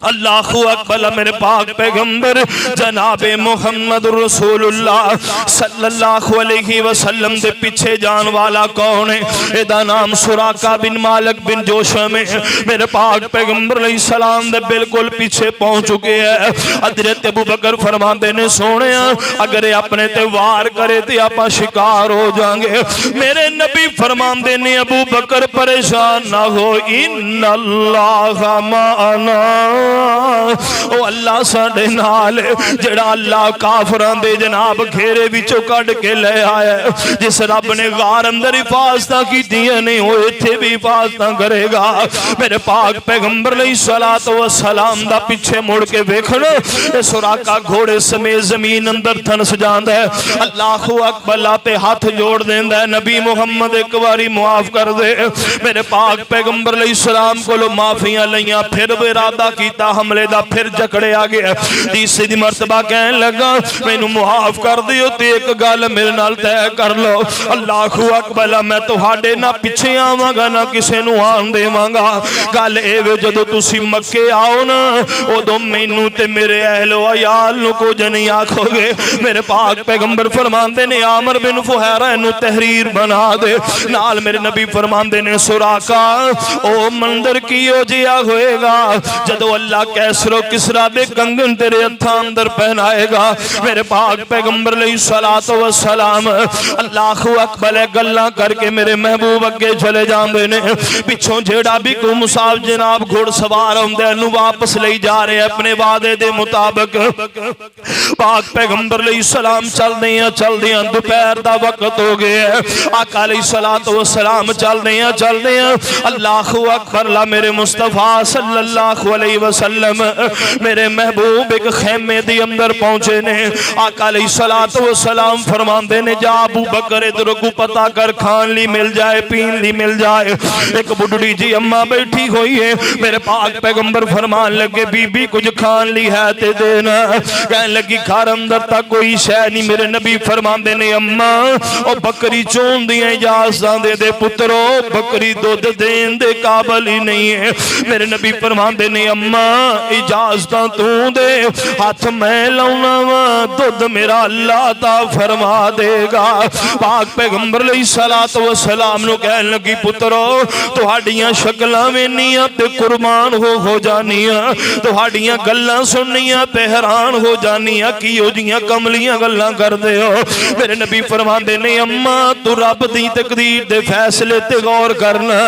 अल्लाहु अकबर मेरे पाक पैगंबर जनाबे मुहम्मद रसूलुल्लाह सल्लल्लाहु अलैहि वसल्लम दे पीछे जान वाला कौन है? एदा नाम सुराका बिन मालिक बिन जोशम है। मेरे पाक पैगंबर अलैहिस्सलाम दे बिल्कुल पीछे पहुंच चुके हैं। हजरत अबू बकर फरमाते ने सोने अगर अपने ते वार करे तो आप शिकार हो जाएंगे। मेरे नबी फरमाते ने अबू बकर परेशान ना हो इन्नल्लाह माना ओ अल्लाह साडे नाल जेड़ा अल्लाह काफरां दे जनाब घेरे विचों कढ के ले आया। जिस रब ने गार अंदर हिफाजतां कीतियां ने ओ इत्थे भी हिफाजतां करेगा। मेरे पाक पैगंबर अलैहिस्सलातु वस्सलाम दा पीछे मुड़ के वेखण सुराका घोड़े समेत जमीन अंदर थनस जांदा है। अल्लाहु अकबर ते हाथ जोड़ देंदा है नबी मुहम्मद एक बारी मुआफ कर दे। मेरे पाक पैगंबर अलैहिस्सलाम कोलों माफियां लईयां फिर इरादा कीता हमले दा फिर जकड़े आ गया। तीसरी मरतबा कहन लगा मैनू मुआफ कर दियो ते एक गल मेरे नाल तय कर लो। अल्लाहु अकबर मैं तुहाडे ना पिछे आवांगा ना किसे नू आन देवांगा। गल ए वे जदों तुसी मक्के आओ ना उदों मैनू ते मेरे अहलो अयाल नू कुछ नहीं आखोगे। मेरे पाक पैगंबर फरमांदे ने आमर बिन फुहैरा नू तहरीर बना दे। नाल मेरे नबी फरमांदे ने सुराका ओ मंदिर कियो जिया होएगा जदों अल्लाह कैसरो किसरा दे कंगन तेरे हत्थां अंदर पहनाएगा। मेरे पाक पैगंबर अलैहिस्सलातु वस्सलाम अल्लाहु अकबर गल्लां करके मेरे महबूब अगे चले जांदे ने। पिछों जेड़ा भी कोई मुसाब जनाब घुड़सवार आउंदे नु वापस ले जा रहे अपने वादे दे मुताबिक। पाक पैगंबर अलैहिस्सलाम चलदे हैं दोपहर दा वक्त हो गया। आका अलैहिस्सलातु वस्सलाम चलदे हैं अल्लाहु अकबर ला मेरे मुस्तफा सल्लल्लाहु अलैहि वसल्लम मेरे महबूब एक खेमे दे अंदर पहुंचे ने। आका अलैहिस्सलातु वस्सलाम फरमांदे ने जा अबू बकर इधर को पता कर खान ली मिल जाए पीन ली मिल जाए। एक बुढ़ड़ी जी अम्मा बैठी हुई है। मेरे पाक पैगंबर फरमान लगे बीबी कुछ खान ली है ते देना। कहने लगी घर अंदर तक कोई शह नहीं। मेरे नबी फरमांदे ने अम्मा ओ बकरी चोन दियां इजाजतां दे पुत्रो बकरी दुध देन दे काबिल ही नहीं है। मेरे नबी फरमांदे ने अम्मा इजाजतां तू दे हाथ मैं लाउना वा दुध मेरा अल्लाह ता फरमा देगा। पाक पैगंबर अलैहिस्सलातु वस्सलाम नु कहन लगी पुत्रो तुहाडियां शक्लां वेनियां ते कुर्बान हो जानियां तुहाडियां गल्लां सुननियां ते हैरान हो जानियां किहो जियां कमलियां गल्लां करदे हो। मेरे नबी फरमांदे ने अम्मा तू रब दी तकदीर दे फैसले ते गौर करना।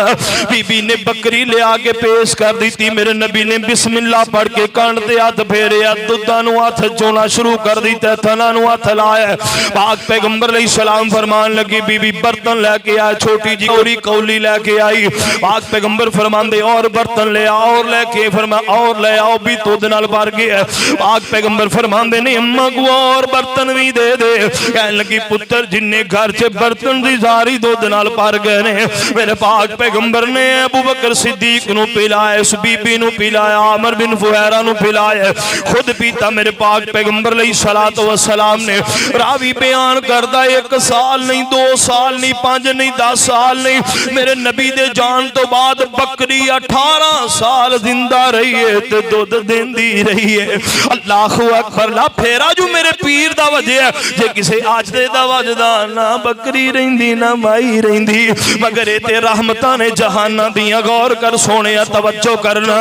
बीबी ने बकरी ले आके पेश कर दी। मेरे नबी ने बिस्मिल्लाह पढ़ के कान ते हाथ फेरिया दुद्धां नूं हाथ चोना शुरू कर दिता थना नूं हाथ लाया। पाक पैगंबर अलैहिस्सलाम फरमान लगी बीबी बर्तन लेके आ छोटी जी कोरी कौली लेके आई। पाक पैगंबर फरमांदे और बर्तन ले आओ और लेके फरमा और ले आओ भी दुध नाल भर गया। पाक पैगंबर फरमांदे ने अम्मा को और बर्तन भी दे दे। कहने लगी पुत्र जिन्ने घर च बर्तन दी सारी दुध नाल भर गए ने। मेरे पाक पैगंबर ने अबू बकर सिद्दीक नूं पिलाया उस बीबी नूं पिलाया आमर बिन फुहैरा नूं पिलाया खुद पीता। मेरे पाक पैगंबर अलैहिस्सलातु वस्सलाम ने रावी बयान करदा 1 साल नहीं 2 साल नहीं 5 नहीं 10 साल नहीं मेरे नबी दे जान तो बाद बकरी 18 साल जिंदा रही है ते दुध देंदी रही है। अल्लाहु अकबर ला फेरा जो मेरे पीर दा वजया जे किसे आज दे दा वजदा ना बकरी रहिंदी ना माई रहिंदी मगर ए ते रहमतां ने जहानां दियां गौर कर सोने तवज्जो करना।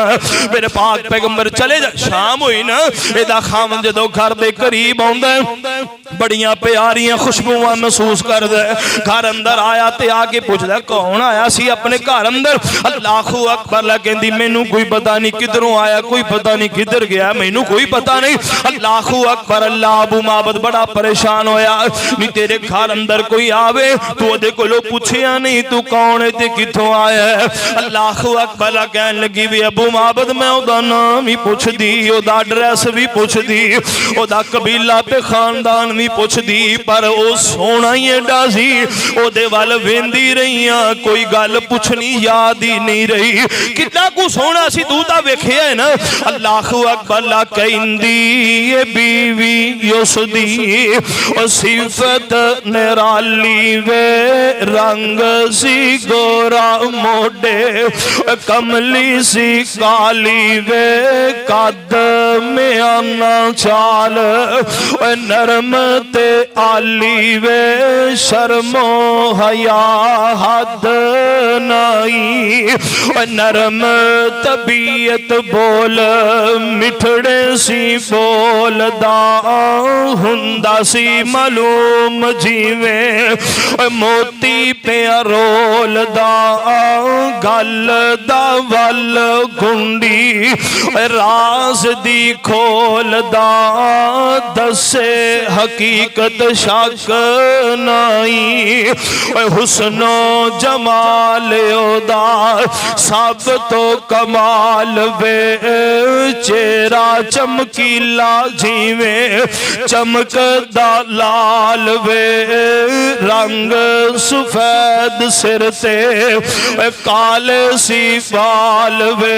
मेरे पाक पैगंबर चले जा शाम हुई ना एदा खामन जदों घर दे करीब आउंदा बड़ियां प्यारियां खुशबूआं महसूस करदा घर अंदर आया ते आके पुछदा कौन आया सी अपने घर अंदर। अल्लाहु अकबर ला कहंदी मैनू कोई पता नहीं किधरों आया कोई पता नहीं किधर गया मैनू कोई पता नहीं। अल्लाहु अकबर अल्लाह अबू माबद बड़ा परेशान होया नी तेरे घर अंदर कोई आवे तू ओदे कोलों पुछया नहीं तू कौन है ते किथों आया है। अल्लाहु अकबर ला कहन लगी वी अबू माबद मैं ओदा नाम ही पुछदी ओदा एड्रेस भी पुछदी ओदा कबीला ते खानदान भी पुछदी पर ओ सोना ही एडा सी ओदे वल वेंदी रहियां कोई गल पुछनी याद ही नहीं रही। कितना कु सोना सी तू तां वेखिया है ना। अल्लाहु अकबर ला कहंदी ए बीवी उसदी ओ सिफत निराली वे रंग सी गोरा मोडे कमली सी काली वे कद में आना चाल नरम ते आली वे शर्मो हया हद नाई नरम तबीयत बोल मिठड़े सी बोलदा हुंदा सी मालूम जिवें मोती पे रोलदा गल दा वल गुंडी राज दी खोलदा दसे हकीकत शक नाई हुस्नो जमाल ओदा सब तो कमाल वे चेहरा चमकीला जिवें चमकदा लाल वे रंग सफेद सिर ते काले सी बाल वे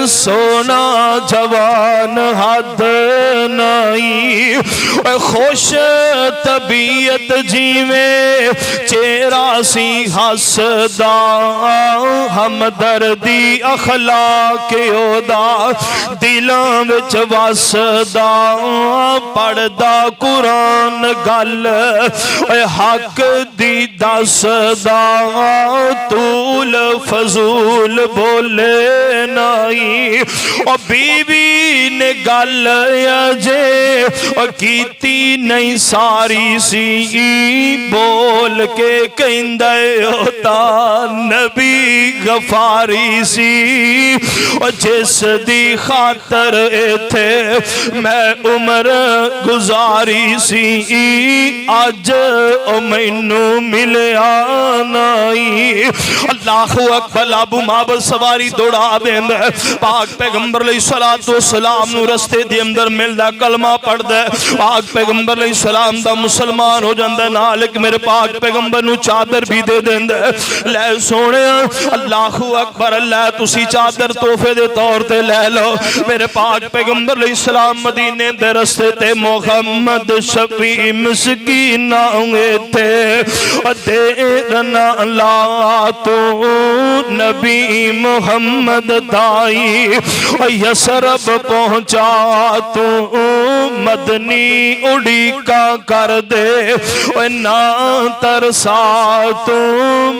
सोना जवान हद नाई खुश तबीयत जिवें चेहरा सी हसदा हमदर्दी अखलाक ओदा दिलां विच वसदा पढ़दा कुरान गल हक दी दसदा तूल फजूल बोले नाई ओ गल अजे कीती नहीं सारी सी बोल के कहंदा होता नबी गफारी सी जिस दी खातर इथे मैं उम्र गुजारी सी अज मैनू मिलया नहीं। अल्लाह अकबर अबू माबद सवारी दौड़ा देंदा पाक पैगंबर अलैहिस्सलातु वस्सलाम नू रस्ते दे अंदर मिलदा कलमा पढ़दा पाक पैगंबर अलैहिस्सलाम दा मुसलमान हो जांदा नाल एक मेरे पाक पैगंबर नू चादर भी दे देंदा ले सोहणिया अल्लाह अकबर अल्लाह तुसी चादर तोहफे दे तौर ते ले लो। मेरे पाक पैगंबर अलैहिस्सलाम मदीने दे रस्ते ते मोहम्मद शफी मस्कीन थे देर ना ला तू नबी मोहम्मद दाई यसरब पहुंचा तू मदनी उड़ीका कर दे ना तरसा तू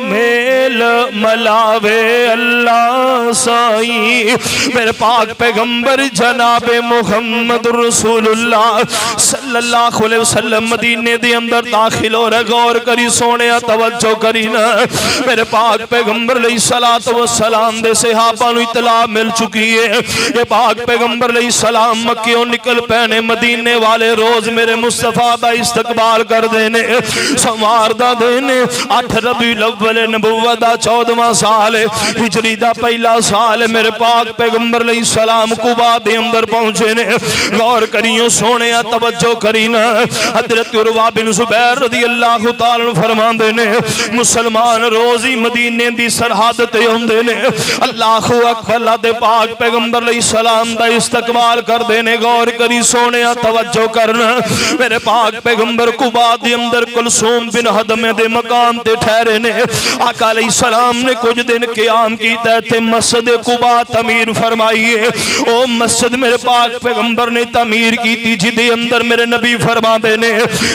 मेल मलावे अल्लाह साई। मेरे पाक पैगंबर जनाबे मोहम्मद रसूलुल्लाह सल्लल्लाहु अलैहि वसल्लम मदीने दे अंदर दाखिल हो रहे। गौर करी सोने तवज्जो करी ना मेरे पाक पैगंबर अलैहिस्सलातु वस्सलाम दे सहाबा नू इतला मिल चुकी है ये पाक पैगंबर अलैहिस्सलाम मक्कियों निकल पैने मदीने वाले रोज मेरे मुस्तफा दा इस्तकबाल कर देने सोमवार दा दिन 8 रबीउल अव्वल नबुव्वत दा 14वां साल हिजरी दा पहला साल मेरे पाक पैगंबर अलैहिस्सलाम कुबा दे अंदर पहुंचे ने। गौर करियो सोने तवज्जो करी ना हजरत उरवा बिन जुबैर रज़ियल्लाहु ताला फरमांदे ने मुसलमान रोज ही मदीने दी सरहद ते आउंदे ने अल्लाह अकबर दे पाक पैगंबर अलैहिस्सलाम दा इस्तकबाल करदे ने। गौर करी सोने तवज्जो करना मेरे पाक पैगंबर कुबा दे अंदर कुलसूम बिन हदमे दे मकाम ते ठहरे ने। आका अलैहिस्सलाम ने कुछ दिन क़याम कीता ते मस्जिद कुबा तमीर फरमाई है ओ मस्जिद मेरे पाक पैगंबर ने तमीर की जिदे अंदर मेरे नबी फरमाते ने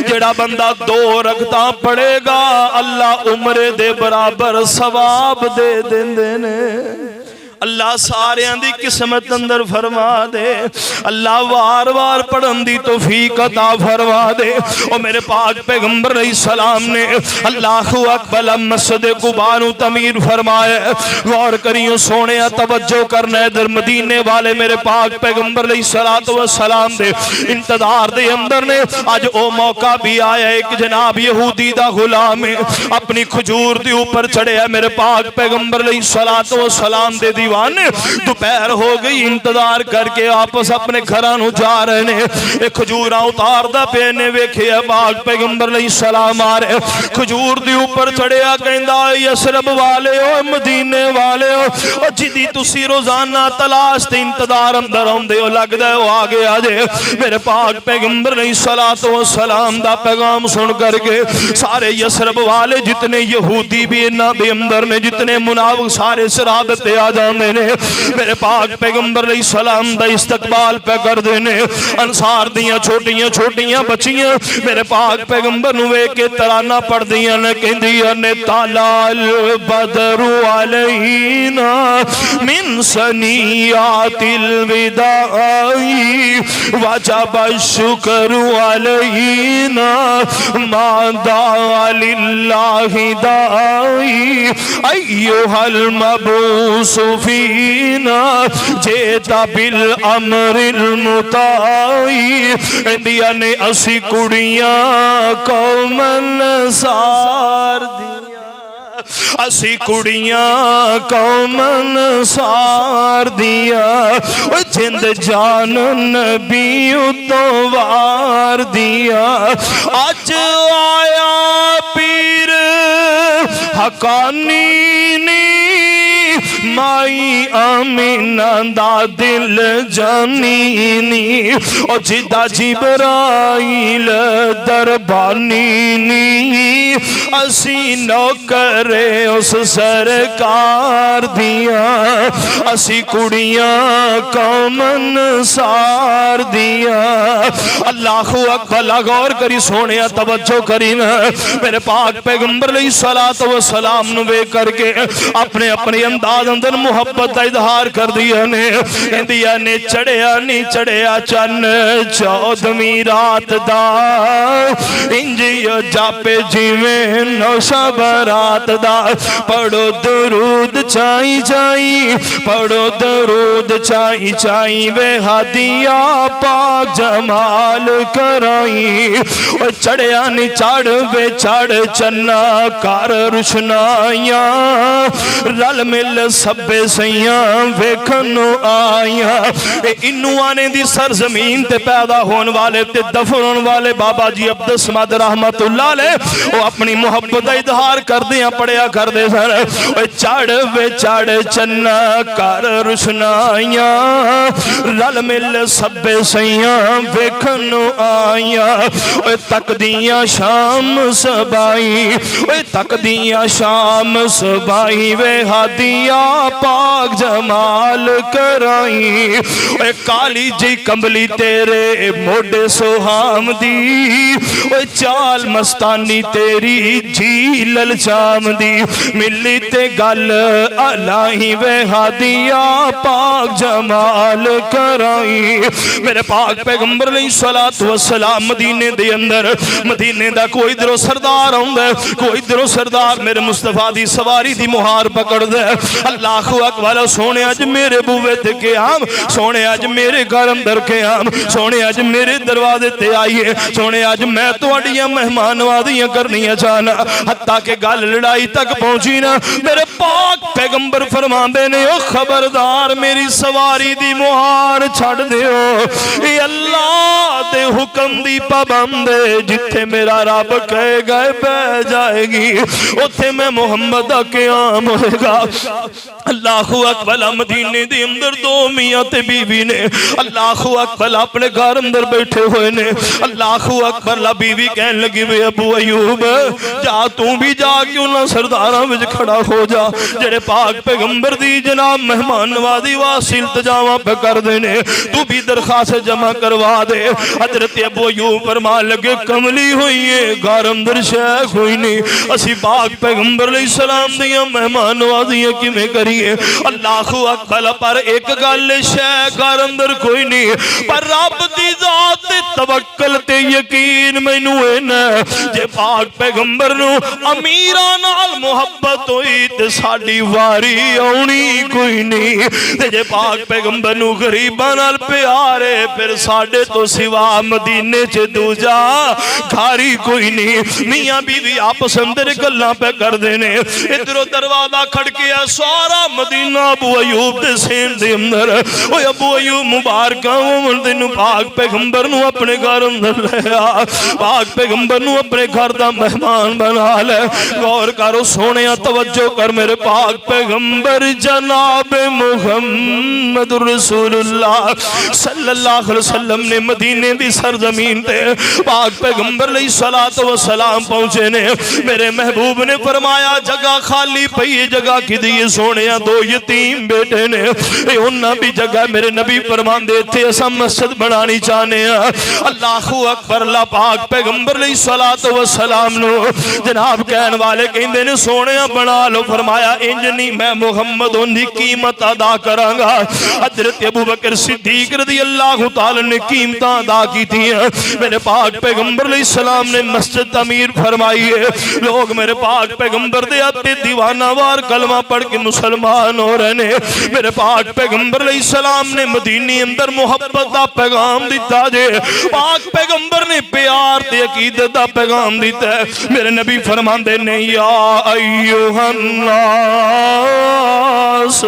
जेड़ा बंदा 2 रकअतां पढ़ेगा अल्लाह उम्रे दे बराबर सवाब दे देंदे ने। अल्लाह सारियां दी किस्मत अंदर फरमा दे अल्लाह वार वार पढ़न दी तौफीक अता फरमा दे। और मेरे पाक पैगंबर अलैहिस्सलाम ने अल्लाह अकबर मस्जिद कुबा नू तमीर फरमाया। गौर करियो सोने तवज्जो करना इधर मदीने वाले मेरे पाक पैगंबर अलैहिस्सलातु वस्सलाम दे इंतजार दे अंदर ने अज ओ मौका भी आया एक जनाब यहूदी दा गुलाम अपनी खजूर दे ऊपर चढ़िया मेरे पाक पैगंबर अलैहिस्सलातु वस्सलाम दे दोपहर हो गई इंतजार करके आपस अपने घरां नू जा रहे ने खजूरा उतारदा पे ने वेखिया पाक पैगंबर अलैहिस्सलाम आ रहे खजूर दे ऊपर चढ़िया कहंदा यसरब वाले ओ मदीने वाले ओ जिदी तुसी रोजाना तलाश ते इंतजार अंदर आउंदे हो लगदा ओ आ गया जे। मेरे पाक पैगंबर अलैहिस्सलातु वस्सलाम दा पैगाम सुन करके सारे यसरब वाले जितने यहूदी भी इन्हां दे अंदर ने जितने मुनाफिक सारे शरादत ते आ जांदे ने मेरे पाक पैगंबर अलैहिस्सलाम दा इस्तकबाल पे कर देने। अंसार दियां छोटियां छोटियां बच्चियां मेरे पाक पैगंबर नू वेख के तराना पढ़दियां ने कहंदियां ने तालाल बदरु अलैना मिन सनियातिल विदाई वजब शुक्र अलैना मादा लिल्लाहि दाई अय्युहल मबूस फीना जेता बिल अमरिल मुताई इंदिया ने असी कुड़ियां कौमन सार दिया असी कुड़ियां कौमन सार दिया जिंद जान नबी तो वार दिया। अज आया पीर हकानी नी माई आमीना दा दिल जानी नी ओ जिदा जिब्राइल दरबानी नी असी नौकरे उस सरकार दिया असी कुड़ियां कौमन सार दिया। अल्लाहु अकबर गौर करी सोने तवज्जो करी मेरे पाक पैगंबर सलात व सलाम नु वेख करके अपने अपने अंदाज अंदर मुहब्बत का इजहार कर दिया ने चढ़िया नी चढ़िया चन 14वीं रात दा इंज जापे जिवें नौशा बरात दा। पढ़ो दरूद चाई चाई पढ़ो दरूद चाई चाई वे हादिया पाक जमाल कराई। चढ़िया नी चढ़ वे चढ़ चन्ना कर रुशनाइया रल मिल सब्बे सैया वेखन आइया। इनू आने दी सरजमीन ते पैदा होने वाले ते दफन होने वाले बाबा जी अब्दुल समद रहमतुल्लाह अलैह वो अपनी मुहब्बत का इजहार करदे पढ़िया करदे सन। चढ़ वे चढ़ चन्ना कर रुशनाइया रल मिल सब्बे सैया वेखन आइया। तकदियां शाम सबाई तकदियां शाम सबाई वे हादिया पाक जमाल कराई। काली जी कंबली तेरे मोडे सोहाम दी चाल मस्तानी तेरी जी ललचाम दी मिली ते गल अलाही वे हादिया पाक जमाल कराई। मेरे पाक पैगंबर सलात व सलाम मदीने दे अंदर मदीने दा कोई इधरों सरदार आउंदा कोई इधरों सरदार मेरे मुस्तफा दी सवारी दी मुहार पकड़दा। अल्लाह अकबर सोने अज मेरे बूवे ते के आम सोने अज मेरे घर अंदर के आम सोने अज मेरे दरवाजे ते आइए सोने अज मैं तुहाडियां मेहमानवादियां करनियां चाहना। हत्ता के गल लड़ाई तक पहुंची ना मेरे पाक पैगंबर फरमांदे ने ओ खबरदार मेरी सवारी दी मुहार छड़ दियो। ये अल्लाह दे हुक्म दी पाबंद जिथे मेरा रब कहेगा बह जाएगी उथे मैं मुहम्मद दा क़याम होएगा। अल्लाह अकबर मदीने दे अंदर दो मियां ते बीवी ने अल्लाह अकबर अपने घर अंदर बैठे हुए ने। अल्लाह अकबर ला बीवी कहन लगी वे अबू अयूब जा तू भी जाके उन्हां सरदारां विच खड़ा हो जा जेड़े पाक पैगंबर दी जनाब मेहमान नवाजी वास्ते इल्तजामा पे कर देने तू भी दरखास्त जमा करवा दे। हजरत अबू अयूब फरमान लगे कमली हुई है घर अंदर शैख हुई नहीं असी पाक पैगंबर सलाम दियां मेहमान नवाजियां किवें करिए। अल्लाह अकबर पर एक गल शैख घर अंदर कोई नहीं पर रब दी जात ते तवक्कल ते यकीन मैनू है जे पाक पैगंबर नू अमीरां नाल मुहब्बत होई ते साडी वारी आउणी कोई नहीं ते जे पाक पैगंबर नू गरीबां नाल प्यार है फिर साडे तो सिवा मदीने च दूजा घारी कोई नहीं। मियां बीवी आपस अंदर गल्लां पे करदे ने इधरों दरवाजा खड़किया सारा मदीना अबू अयूब दे सेन दे अंदर ओए अबू अयूब मुबारक उमर दिन पाक पैगंबर नू अपने घर अंदर ले आ पाक पैगंबर नू अपने घर दा मेहमान बना ले। गौर करो सोने तवज्जो कर मेरे पाक पैगंबर जनाब मुहम्मद रसूलुल्लाह सल्लल्लाहु अलैहि वसल्लम ने मदीने दी सरजमीन ते पाक पैगंबर लई सलात व सलाम पहुंचे ने। मेरे महबूब ने फरमाया जगह खाली पई है जगह किदी है सोने दो यतीम बेटे ने उन्हां भी जगह मेरे नबी फरमांदे थे असां मस्जिद बनानी चाहने अल्लाह अकबर ला पाक पैगंबर लई सलात व सलाम नो जनाब कहन वाले कहंदे ने सोने बना लो। फरमाया इंज नहीं मैं मुहम्मद उनकी कीमत अदा करांगा। हजरत अबू बकर सिद्दीक रज़ी अल्लाह तआला ने कीमत अदा की थी। मेरे पाक पैगंबर लई सलाम ने मस्जिद तमीर फरमाई है लोग मेरे पाक पैगंबर दे आते दीवाना वार कलमा पढ़ के मुसलमान हो रहे ने। मेरे पाक पैगंबर लई सलाम ने मदीने अंदर मुहब्बत दा पैगाम दिता जे पाक पैगंबर ने प्यार ते अकीदत दा पैगाम दिता है। मेरे नबी फरमांदे ने या अय्युहन्नास नास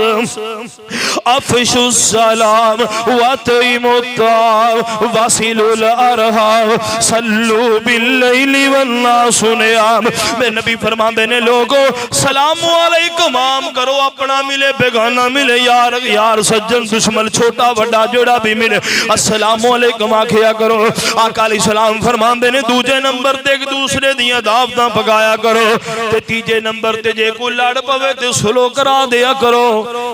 अफशुस सलाम वतइमुत ताम वसिलुल अरहाम सल्लू बिल्लैलि वन्नास नियाम। मेरे नबी फरमाते ने लोगो सलाम अलैकुम आम करो, अपना मिले बेगाना मिले, यार यार सज्जन दुश्मन छोटा बड़ा जोड़ा भी मिले अस्सलाम अलैकुम आखिया करो। आका अलैहि सलाम फरमाते ने दूजे नंबर ते एक दूसरे दियां दावतां पकाया करो, ते तीजे नंबर ते जे कोई लड़ पवे ते सुलो करा दिया करो,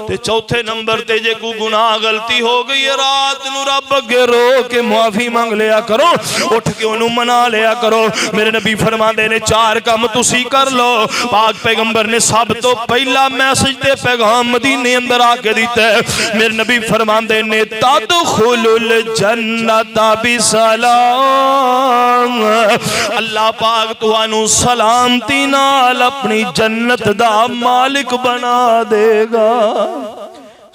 ते चौथे नंबर ते जे कोई गुनाह गलती हो गई है रात नू रब अगे रो के माफी मांग लिया करो, उठ के उन्होंने मना लिया करो। मेरे नबी फरमाते ने चार काम तुसी कर लो। पाक पैगंबर ने सब तो पहला मैसेज ते पैगाम मदीने अंदर आके दिता है। मेरे नबी फरमाते ने तदखुलुल जन्नता बिसलाम, अल्लाह पाक तुहानू सलामती नाल अपनी जन्नत दा मालिक बना देगा।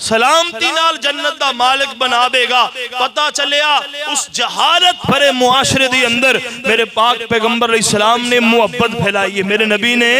सलामती नाल जन्नत दा मालिक बना देगा। पता चलिया उस जहालत भरे मुआशरे दे अंदर मेरे पाक पैगंबर अलैहिस्सलाम ने मुहब्बत फैलाई है, मेरे नबी ने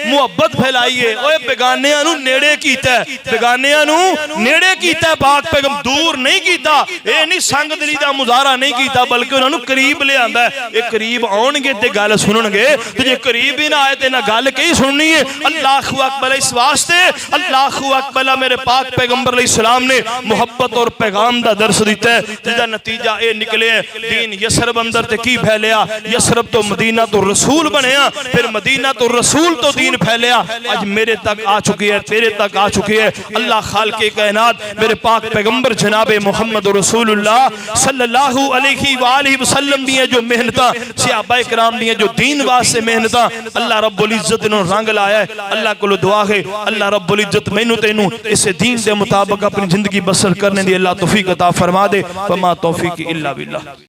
मुहब्बत फैलाई है। ओए बेगानियां नू नेड़े कीता है, बेगानियां नू नेड़े कीता है, पाक पैगंबर दूर नहीं कीता। ये नहीं संग दिली दा मुजाहरा नहीं कीता, बल्कि उन्हां नू करीब ले आंदा है। ये करीब आउणगे ते गल सुनणगे, ते जे करीब ही ना आए ते ना गल कही सुननी है। अल्लाहु अकबर, इस वास्ते अल्लाहु अकबर मेरे पाक पैगंबर अलैहिस्सलाम ने मोहब्बत और पैगाम दा दर्स दिता है, जिसका नतीजा ये निकले दीन यसरब अंदर ते की फैलिया, यसरब तो मदीना तो रसूल बनया, फिर मदीना तो रसूल तो दीन फैलिया, आज मेरे तक आ चुकी है, तेरे तक आ चुकी है। अल्लाह खालिक़े कायनात मेरे पाक पैगंबर जनाबे मोहम्मद रसूलुल्लाह सल्लल्लाहु अलैहि वालिहि वसल्लम दी जो मेहनतां, सहाबाए किराम दी जो दीन वास्ते मेहनतां, अल्लाह रब्बुल इज्जत ने रंग लाया है। अल्लाह को दुआ है अल्लाह रब्बुल इज्जत मैनू तैनू इस दीन के मुताबिक अपनी जिंदगी बसर करने दी अल्लाह तौफीक अता फरमा दे। वमा तौफीक इल्ला बिल्लाह।